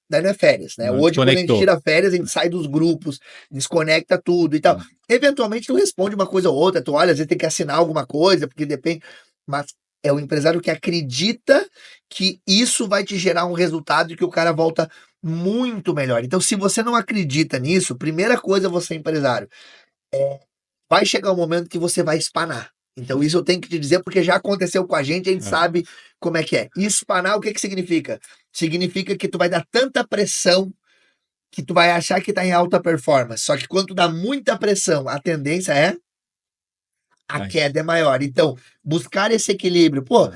daí não é férias, né? Não Hoje, quando a gente desconectou. tira férias, a gente sai dos grupos, desconecta tudo e tal. Eventualmente tu responde uma coisa ou outra, tu olha, às vezes tem que assinar alguma coisa, porque depende, mas é o empresário que acredita que isso vai te gerar um resultado e que o cara volta muito melhor. Então, se você não acredita nisso, primeira coisa, você empresário, vai chegar um momento que você vai espanar. Então, isso eu tenho que te dizer, porque já aconteceu com a gente sabe como é que é. E espanar, o que que significa? Significa que tu vai dar tanta pressão que tu vai achar que tá em alta performance. Só que quando tu dá muita pressão, a tendência é a Ai. queda é maior. Então, buscar esse equilíbrio. Pô,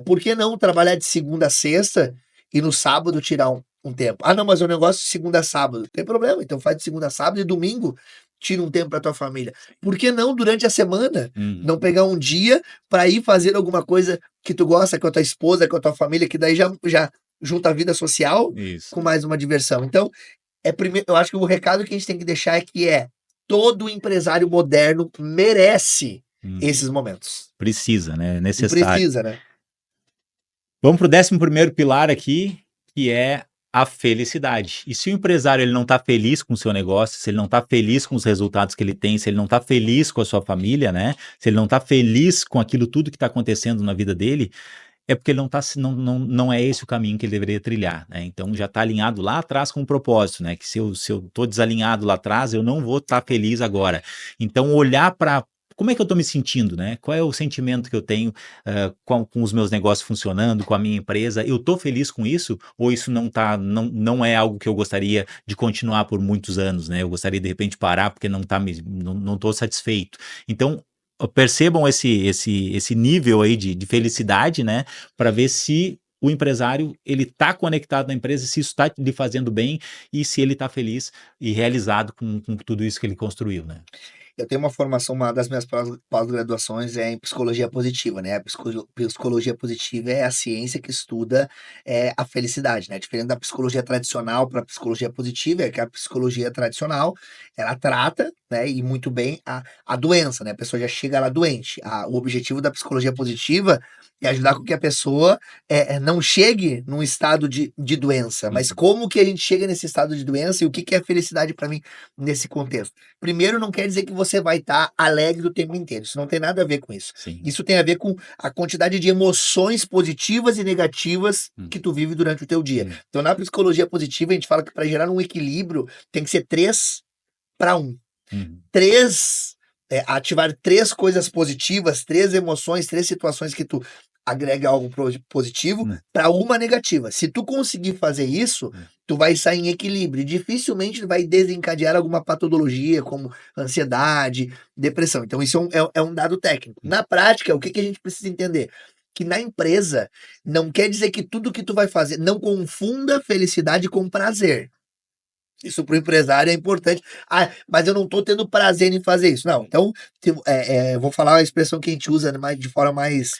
por que não trabalhar de segunda a sexta e no sábado tirar um tempo? Ah, não, mas o negócio de segunda a sábado. Não tem problema. Então faz de segunda a sábado e domingo tira um tempo para tua família. Por que não durante a semana não pegar um dia para ir fazer alguma coisa que tu gosta com a tua esposa, com a tua família, que daí já junta a vida social Isso. com mais uma diversão. Então, eu acho que o recado que a gente tem que deixar é que todo empresário moderno merece esses momentos. Precisa, né? É E necessário. precisa, né? Vamos para o 11º pilar aqui, que é a felicidade. E se o empresário ele não está feliz com o seu negócio, se ele não está feliz com os resultados que ele tem, se ele não está feliz com a sua família, né? Se ele não está feliz com aquilo tudo que está acontecendo na vida dele, é porque ele não é esse o caminho que ele deveria trilhar, né? Então já está alinhado lá atrás com um propósito, né? Que se eu estou desalinhado lá atrás, eu não vou estar feliz agora. Então olhar para como é que eu estou me sentindo, né? Qual é o sentimento que eu tenho com os meus negócios funcionando, com a minha empresa? Eu estou feliz com isso? Ou isso não é algo que eu gostaria de continuar por muitos anos, né? Eu gostaria de repente parar porque não estou satisfeito. Então percebam esse nível aí de felicidade, né? Para ver se o empresário ele está conectado na empresa, se isso está lhe fazendo bem e se ele está feliz e realizado com tudo isso que ele construiu, né? Eu tenho uma formação, uma das minhas pós-graduações é em psicologia positiva, né? A psicologia positiva é a ciência que estuda a felicidade, né? Diferente da psicologia tradicional para a psicologia positiva, é que a psicologia tradicional ela trata, né? E muito bem a doença, né? A pessoa já chega lá doente. O objetivo da psicologia positiva é ajudar com que a pessoa não chegue num estado de doença. Mas como que a gente chega nesse estado de doença e o que que é felicidade para mim nesse contexto? Primeiro, não quer dizer que você vai estar alegre o tempo inteiro. Isso não tem nada a ver com isso. Sim. Isso tem a ver com a quantidade de emoções positivas e negativas que tu vive durante o teu dia. Então, na psicologia positiva, a gente fala que para gerar um equilíbrio tem que ser 3-1. Ativar 3 coisas positivas, 3 emoções, 3 situações que tu agrega algo positivo para uma negativa. Se tu conseguir fazer isso, tu vai sair em equilíbrio e dificilmente vai desencadear alguma patologia como ansiedade, depressão. Então isso é um dado técnico. Na prática, o que a gente precisa entender? Que na empresa não quer dizer que tudo que tu vai fazer, não confunda felicidade com prazer. Isso para o empresário é importante. Ah, mas eu não estou tendo prazer em fazer isso. Não, então, vou falar a expressão que a gente usa de forma mais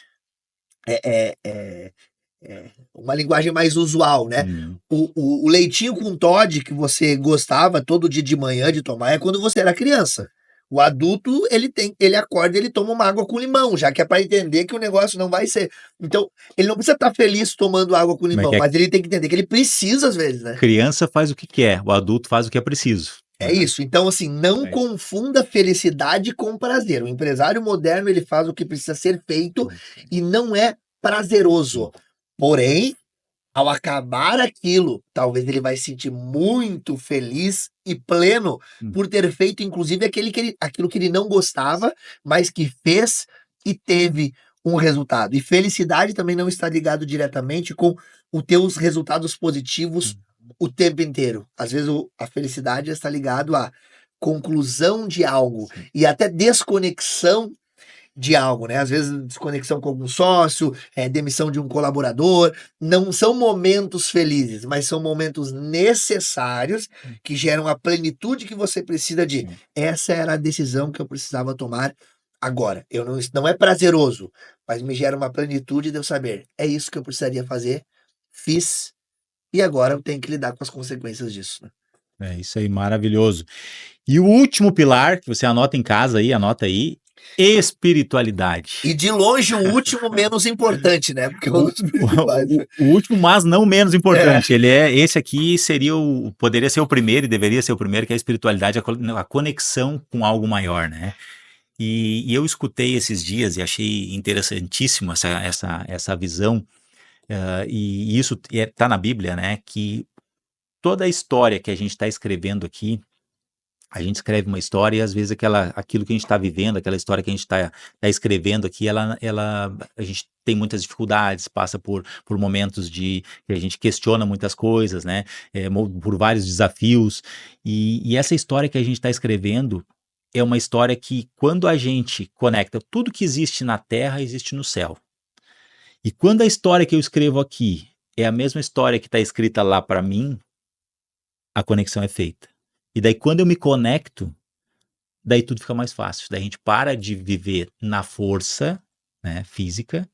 uma linguagem mais usual, né? O leitinho com Toddy que você gostava todo dia de manhã de tomar é quando você era criança. O adulto, ele acorda e ele toma uma água com limão, já que é para entender que o negócio não vai ser. Então, ele não precisa estar feliz tomando água com limão, mas ele tem que entender que ele precisa às vezes, né? Criança faz o que quer, o adulto faz o que é preciso. É isso. Então, assim, não confunda felicidade com prazer. O empresário moderno, ele faz o que precisa ser feito e não é prazeroso. Porém, ao acabar aquilo, talvez ele vai se sentir muito feliz e pleno por ter feito, inclusive, aquilo que ele não gostava, mas que fez e teve um resultado. E felicidade também não está ligado diretamente com os teus resultados positivos o tempo inteiro. Às vezes a felicidade está ligado à conclusão de algo e até desconexão de algo, né? Às vezes desconexão com algum sócio, demissão de um colaborador, não são momentos felizes, mas são momentos necessários que geram a plenitude que você precisa de. Essa era a decisão que eu precisava tomar agora. Não é prazeroso, mas me gera uma plenitude de eu saber, é isso que eu precisaria fazer, fiz, e agora eu tenho que lidar com as consequências disso. É isso aí, maravilhoso. E o último pilar, que você anota em casa aí, anota aí, espiritualidade. E de longe o último menos importante, né? Porque o último, mas não menos importante. Esse aqui poderia ser o primeiro e deveria ser o primeiro, que é a espiritualidade, a conexão com algo maior, né? E eu escutei esses dias e achei interessantíssimo essa visão, e isso está na Bíblia, né? Que toda a história que a gente está escrevendo aqui, a gente escreve uma história e às vezes aquilo que a gente está vivendo, aquela história que a gente está escrevendo aqui, a gente tem muitas dificuldades, passa por momentos que a gente questiona muitas coisas, né? Por vários desafios. E essa história que a gente está escrevendo é uma história que, quando a gente conecta tudo que existe na Terra, existe no céu. E quando a história que eu escrevo aqui é a mesma história que está escrita lá para mim, a conexão é feita. E daí, quando eu me conecto, daí tudo fica mais fácil. Daí a gente para de viver na força, né, física,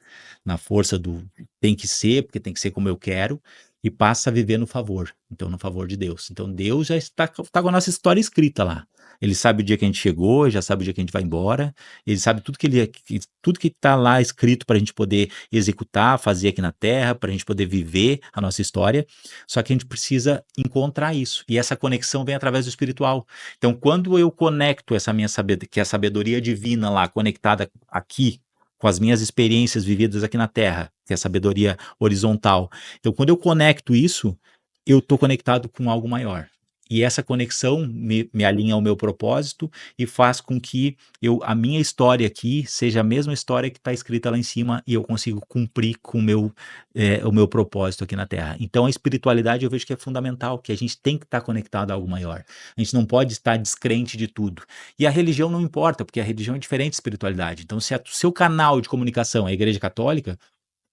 na força do tem que ser, porque tem que ser como eu quero, e passa a viver no favor. Então, no favor de Deus. Então, Deus já está com a nossa história escrita lá. Ele sabe o dia que a gente chegou, já sabe o dia que a gente vai embora, ele sabe tudo que está lá escrito para a gente poder executar, fazer aqui na Terra, para a gente poder viver a nossa história, só que a gente precisa encontrar isso, e essa conexão vem através do espiritual. Então, quando eu conecto essa minha sabedoria, que é a sabedoria divina lá, conectada aqui, com as minhas experiências vividas aqui na Terra, que é a sabedoria horizontal, então quando eu conecto isso, eu estou conectado com algo maior. E essa conexão me alinha ao meu propósito e faz com que a minha história aqui seja a mesma história que está escrita lá em cima e eu consigo cumprir com o meu propósito aqui na Terra. Então, a espiritualidade eu vejo que é fundamental, que a gente tem que estar conectado a algo maior. A gente não pode estar descrente de tudo. E a religião não importa, porque a religião é diferente da espiritualidade. Então, se o seu canal de comunicação é a Igreja Católica,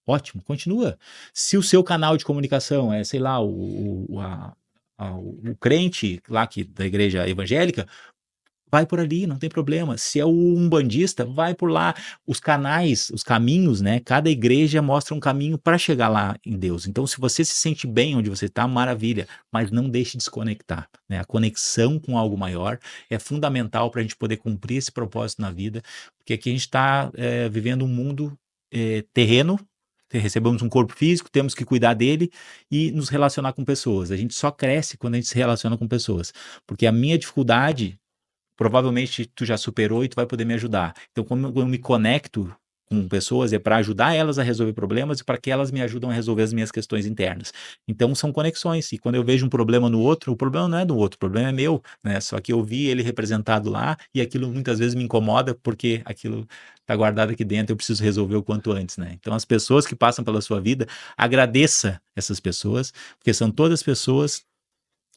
ótimo, continua. Se o seu canal de comunicação é, sei lá, o crente lá da igreja evangélica, vai por ali, não tem problema. Se é o umbandista, vai por lá. Os canais, os caminhos, né? Cada igreja mostra um caminho para chegar lá em Deus. Então, se você se sente bem onde você está, maravilha, mas não deixe de desconectar, né? A conexão com algo maior é fundamental para a gente poder cumprir esse propósito na vida, porque aqui a gente está vivendo um mundo terreno. Recebemos um corpo físico, temos que cuidar dele e nos relacionar com pessoas. A gente só cresce quando a gente se relaciona com pessoas, porque a minha dificuldade provavelmente tu já superou e tu vai poder me ajudar. Então, como eu me conecto com pessoas, é para ajudar elas a resolver problemas e para que elas me ajudam a resolver as minhas questões internas. Então, são conexões. E quando eu vejo um problema no outro, o problema não é do outro, o problema é meu, né? Só que eu vi ele representado lá e aquilo muitas vezes me incomoda porque aquilo está guardado aqui dentro, eu preciso resolver o quanto antes, né? Então, as pessoas que passam pela sua vida, agradeça essas pessoas, porque são todas pessoas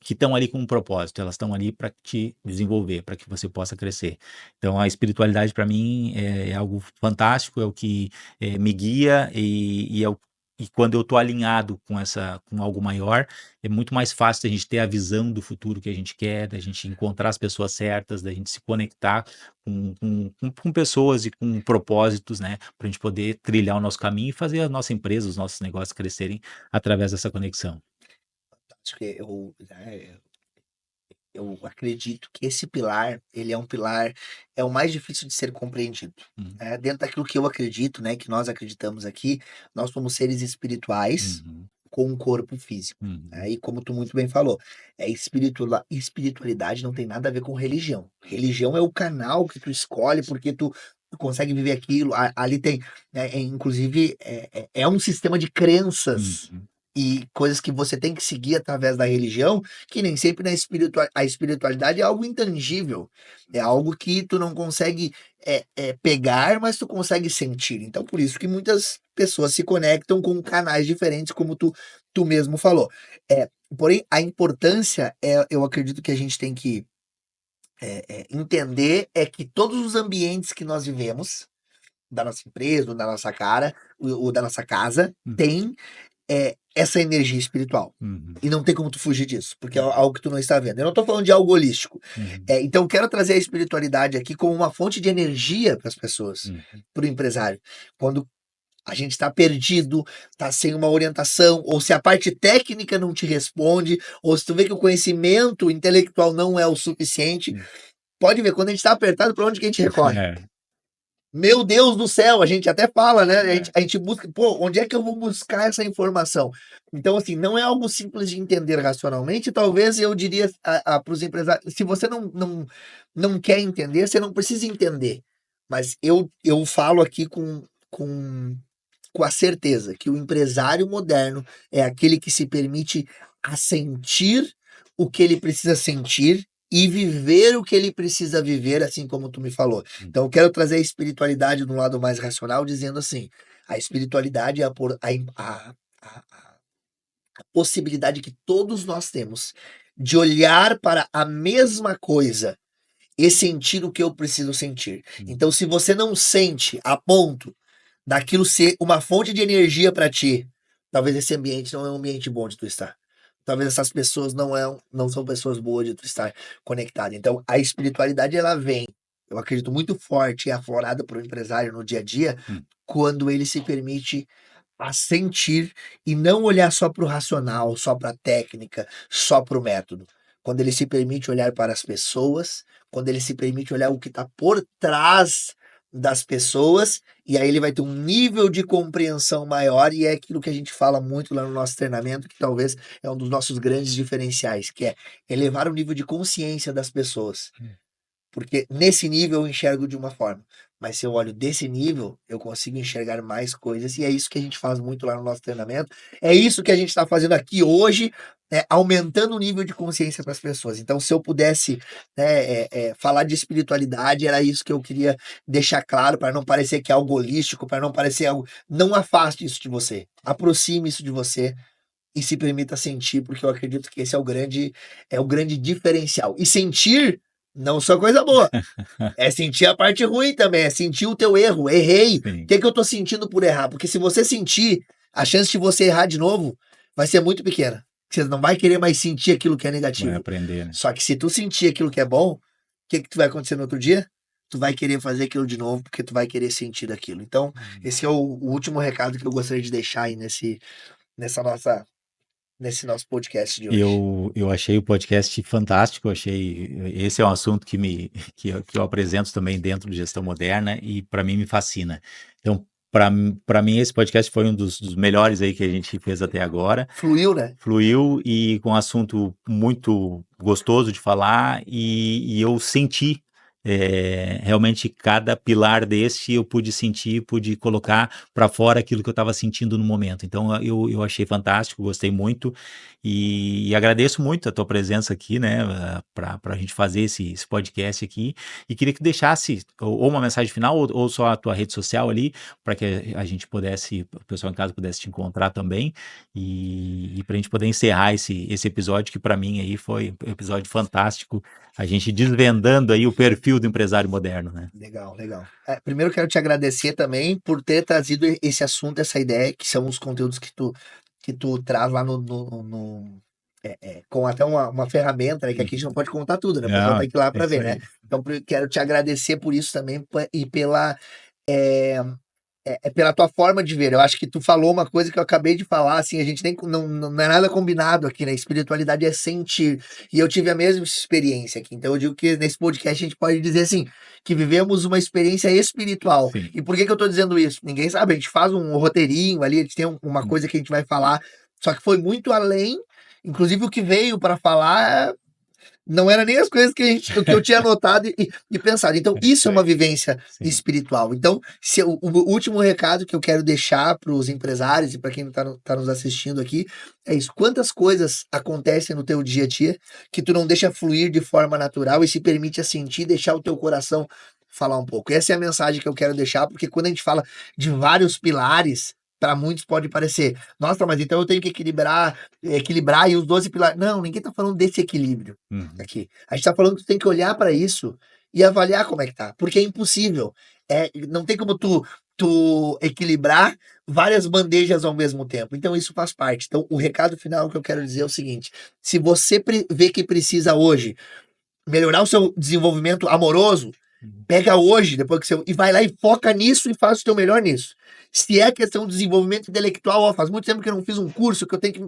que estão ali com um propósito, elas estão ali para te desenvolver, para que você possa crescer. Então, a espiritualidade para mim é algo fantástico, é o que me guia e quando eu estou alinhado com algo maior, é muito mais fácil a gente ter a visão do futuro que a gente quer, da gente encontrar as pessoas certas, da gente se conectar com pessoas e com propósitos, né, para a gente poder trilhar o nosso caminho e fazer a nossa empresa, os nossos negócios crescerem através dessa conexão. Acho que eu acredito que esse pilar, ele é um pilar, é o mais difícil de ser compreendido. Uhum. Dentro daquilo que eu acredito, né, que nós acreditamos aqui, nós somos seres espirituais Uhum. com um corpo físico. Uhum. E como tu muito bem falou, espiritualidade não tem nada a ver com religião. Religião é o canal que tu escolhe porque tu consegue viver aquilo. Ali tem, né, inclusive, é um sistema de crenças Uhum. e coisas que você tem que seguir através da religião, que nem sempre a espiritualidade é algo intangível, é algo que tu não consegue pegar, mas tu consegue sentir. Então, por isso que muitas pessoas se conectam com canais diferentes, como tu mesmo falou. Porém, a importância, eu acredito que a gente tem que entender é que todos os ambientes que nós vivemos, da nossa empresa, ou da nossa cara, ou da nossa casa, Uhum. tem essa energia espiritual. Uhum. E não tem como tu fugir disso, porque é algo que tu não está vendo. Eu não estou falando de algo holístico. Uhum. Então, eu quero trazer a espiritualidade aqui como uma fonte de energia para as pessoas, Uhum. para o empresário. Quando a gente está perdido, está sem uma orientação, ou se a parte técnica não te responde, ou se tu vê que o conhecimento intelectual não é o suficiente, Uhum. pode ver, quando a gente está apertado, para onde que a gente recorre? É, Meu Deus do céu, a gente até fala, né? é. A gente busca, pô, onde é que eu vou buscar essa informação? Então, assim, não é algo simples de entender racionalmente. Talvez eu diria para os empresários: se você não quer entender, você não precisa entender. Mas eu falo aqui com a certeza que o empresário moderno é aquele que se permite a sentir o que ele precisa sentir e viver o que ele precisa viver, assim como tu me falou. Então, eu quero trazer a espiritualidade de um lado mais racional, dizendo assim: a espiritualidade é a possibilidade que todos nós temos de olhar para a mesma coisa e sentir o que eu preciso sentir. Uhum. Então, se você não sente a ponto daquilo ser uma fonte de energia para ti, talvez esse ambiente não é um ambiente bom de tu estar. Talvez essas pessoas não são pessoas boas de tu estar conectado. Então, a espiritualidade ela vem, eu acredito, muito forte e aflorada para o empresário no dia a dia, Uhum. quando ele se permite a sentir e não olhar só para o racional, só para a técnica, só para o método. Quando ele se permite olhar para as pessoas, quando ele se permite olhar o que está por trás das pessoas, e aí ele vai ter um nível de compreensão maior, e é aquilo que a gente fala muito lá no nosso treinamento, que talvez é um dos nossos grandes diferenciais, que é elevar o nível de consciência das pessoas. Porque nesse nível eu enxergo de uma forma, mas se eu olho desse nível, eu consigo enxergar mais coisas, e é isso que a gente faz muito lá no nosso treinamento. É isso que a gente está fazendo aqui hoje, aumentando o nível de consciência para as pessoas. Então, se eu pudesse, né, falar de espiritualidade, era isso que eu queria deixar claro, para não parecer que é algo holístico, para não parecer algo. Não afaste isso de você, aproxime isso de você. E se permita sentir, porque eu acredito que esse é o grande diferencial. E sentir não só coisa boa. É sentir a parte ruim também, é sentir o teu erro. Errei. O Sim, que, que eu tô sentindo por errar? Porque se você sentir, a chance de você errar de novo vai ser muito pequena. Você não vai querer mais sentir aquilo que é vai negativo. aprender, né? Só que se tu sentir aquilo que é bom, o que, que tu vai acontecer no outro dia? Tu vai querer fazer aquilo de novo, porque tu vai querer sentir aquilo. Então, esse é o último recado que eu gostaria de deixar aí nessa nossa, nesse nosso podcast de hoje. Eu achei o podcast fantástico, esse é um assunto que eu apresento também dentro de gestão moderna e para mim me fascina. Então, para mim esse podcast foi um dos melhores aí que a gente fez até agora. Fluiu, né? Fluiu e com um assunto muito gostoso de falar e eu senti realmente cada pilar desse eu pude sentir, pude colocar para fora aquilo que eu estava sentindo no momento. Então eu achei fantástico, gostei muito e agradeço muito a tua presença aqui, né, para a gente fazer esse podcast aqui. E queria que deixasse ou uma mensagem final ou só a tua rede social ali, para que a gente pudesse, o pessoal em casa pudesse te encontrar também, e para a gente poder encerrar esse episódio, que para mim aí foi um episódio fantástico, a gente desvendando aí o perfil do empresário moderno, né? Legal, legal. Primeiro quero te agradecer também por ter trazido esse assunto, essa ideia, que são os conteúdos que tu traz lá com até uma ferramenta, né? Que aqui a gente não pode contar tudo, né? O pessoal Não, tem que ir lá é para isso ver, né? aí. Então, quero te agradecer por isso também e é, pela tua forma de ver. Eu acho que tu falou uma coisa que eu acabei de falar, assim, a gente nem não é nada combinado aqui, né? Espiritualidade é sentir. E eu tive a mesma experiência aqui. Então eu digo que nesse podcast a gente pode dizer assim, que vivemos uma experiência espiritual. Sim. E por que eu tô dizendo isso? Ninguém sabe, a gente faz um roteirinho ali, a gente tem uma coisa que a gente vai falar, só que foi muito além, inclusive o que veio para falar não era nem as coisas que eu tinha anotado e pensado. Então, É isso isso é uma aí. vivência Sim. espiritual. Então, o último recado que eu quero deixar para os empresários e para quem está nos assistindo aqui é isso. Quantas coisas acontecem no teu dia a dia que tu não deixa fluir de forma natural e se permite a sentir, deixar o teu coração falar um pouco. Essa é a mensagem que eu quero deixar, porque quando a gente fala de vários pilares, para muitos pode parecer, nossa, mas então eu tenho que equilibrar e os 12 pilares. Não, ninguém está falando desse equilíbrio Uhum. aqui. A gente tá falando que tu tem que olhar para isso e avaliar como é que tá, porque é impossível. Não tem como tu equilibrar várias bandejas ao mesmo tempo. Então isso faz parte. Então o recado final que eu quero dizer é o seguinte: se você vê que precisa hoje melhorar o seu desenvolvimento amoroso, Uhum. pega hoje, depois que você. E vai lá e foca nisso e faz o teu melhor nisso. Se é questão de desenvolvimento intelectual, ó, faz muito tempo que eu não fiz um curso, que eu tenho que.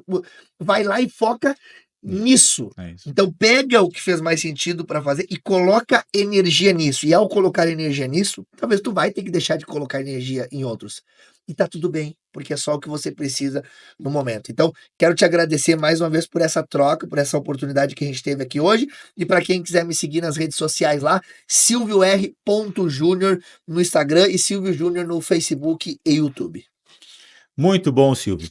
Vai lá e foca nisso. É isso. Então pega o que fez mais sentido para fazer e coloca energia nisso. E ao colocar energia nisso, talvez tu vai ter que deixar de colocar energia em outros. E tá tudo bem, porque é só o que você precisa no momento. Então, quero te agradecer mais uma vez por essa troca, por essa oportunidade que a gente teve aqui hoje. E para quem quiser me seguir nas redes sociais lá, silvioR.júnior no Instagram e Silvio Júnior no Facebook e YouTube. Muito bom, Silvio.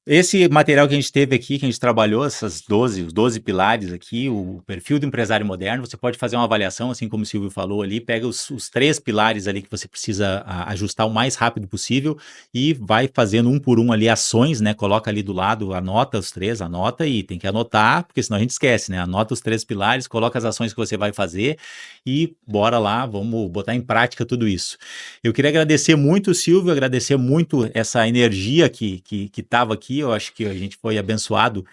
Esse material que a gente teve aqui, que a gente trabalhou, os 12 pilares aqui, o perfil do empresário moderno, você pode fazer uma avaliação, assim como o Silvio falou ali, pega os 3 pilares ali que você precisa ajustar o mais rápido possível e vai fazendo um por um ali ações, né? Coloca ali do lado, anota os 3, anota e tem que anotar, porque senão a gente esquece, né? Anota os 3 pilares, coloca as ações que você vai fazer e bora lá, vamos botar em prática tudo isso. Eu queria agradecer muito, Silvio, agradecer muito essa energia que estava aqui. Eu acho que a gente foi abençoado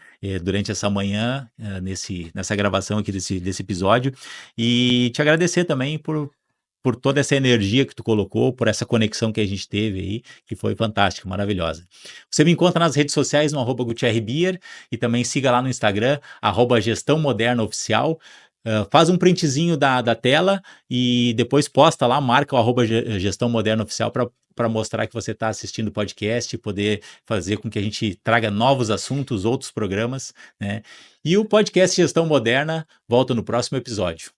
durante essa manhã, nessa gravação aqui desse episódio. E te agradecer também por toda essa energia que tu colocou, por essa conexão que a gente teve aí, que foi fantástica, maravilhosa. Você me encontra nas redes sociais no @GutierreBier e também siga lá no Instagram, @Gestão Moderna Oficial. Faz um printzinho da tela e depois posta lá, marca o @Gestão Moderna Oficial para mostrar que você está assistindo o podcast e poder fazer com que a gente traga novos assuntos, outros programas, né? E o podcast Gestão Moderna volta no próximo episódio.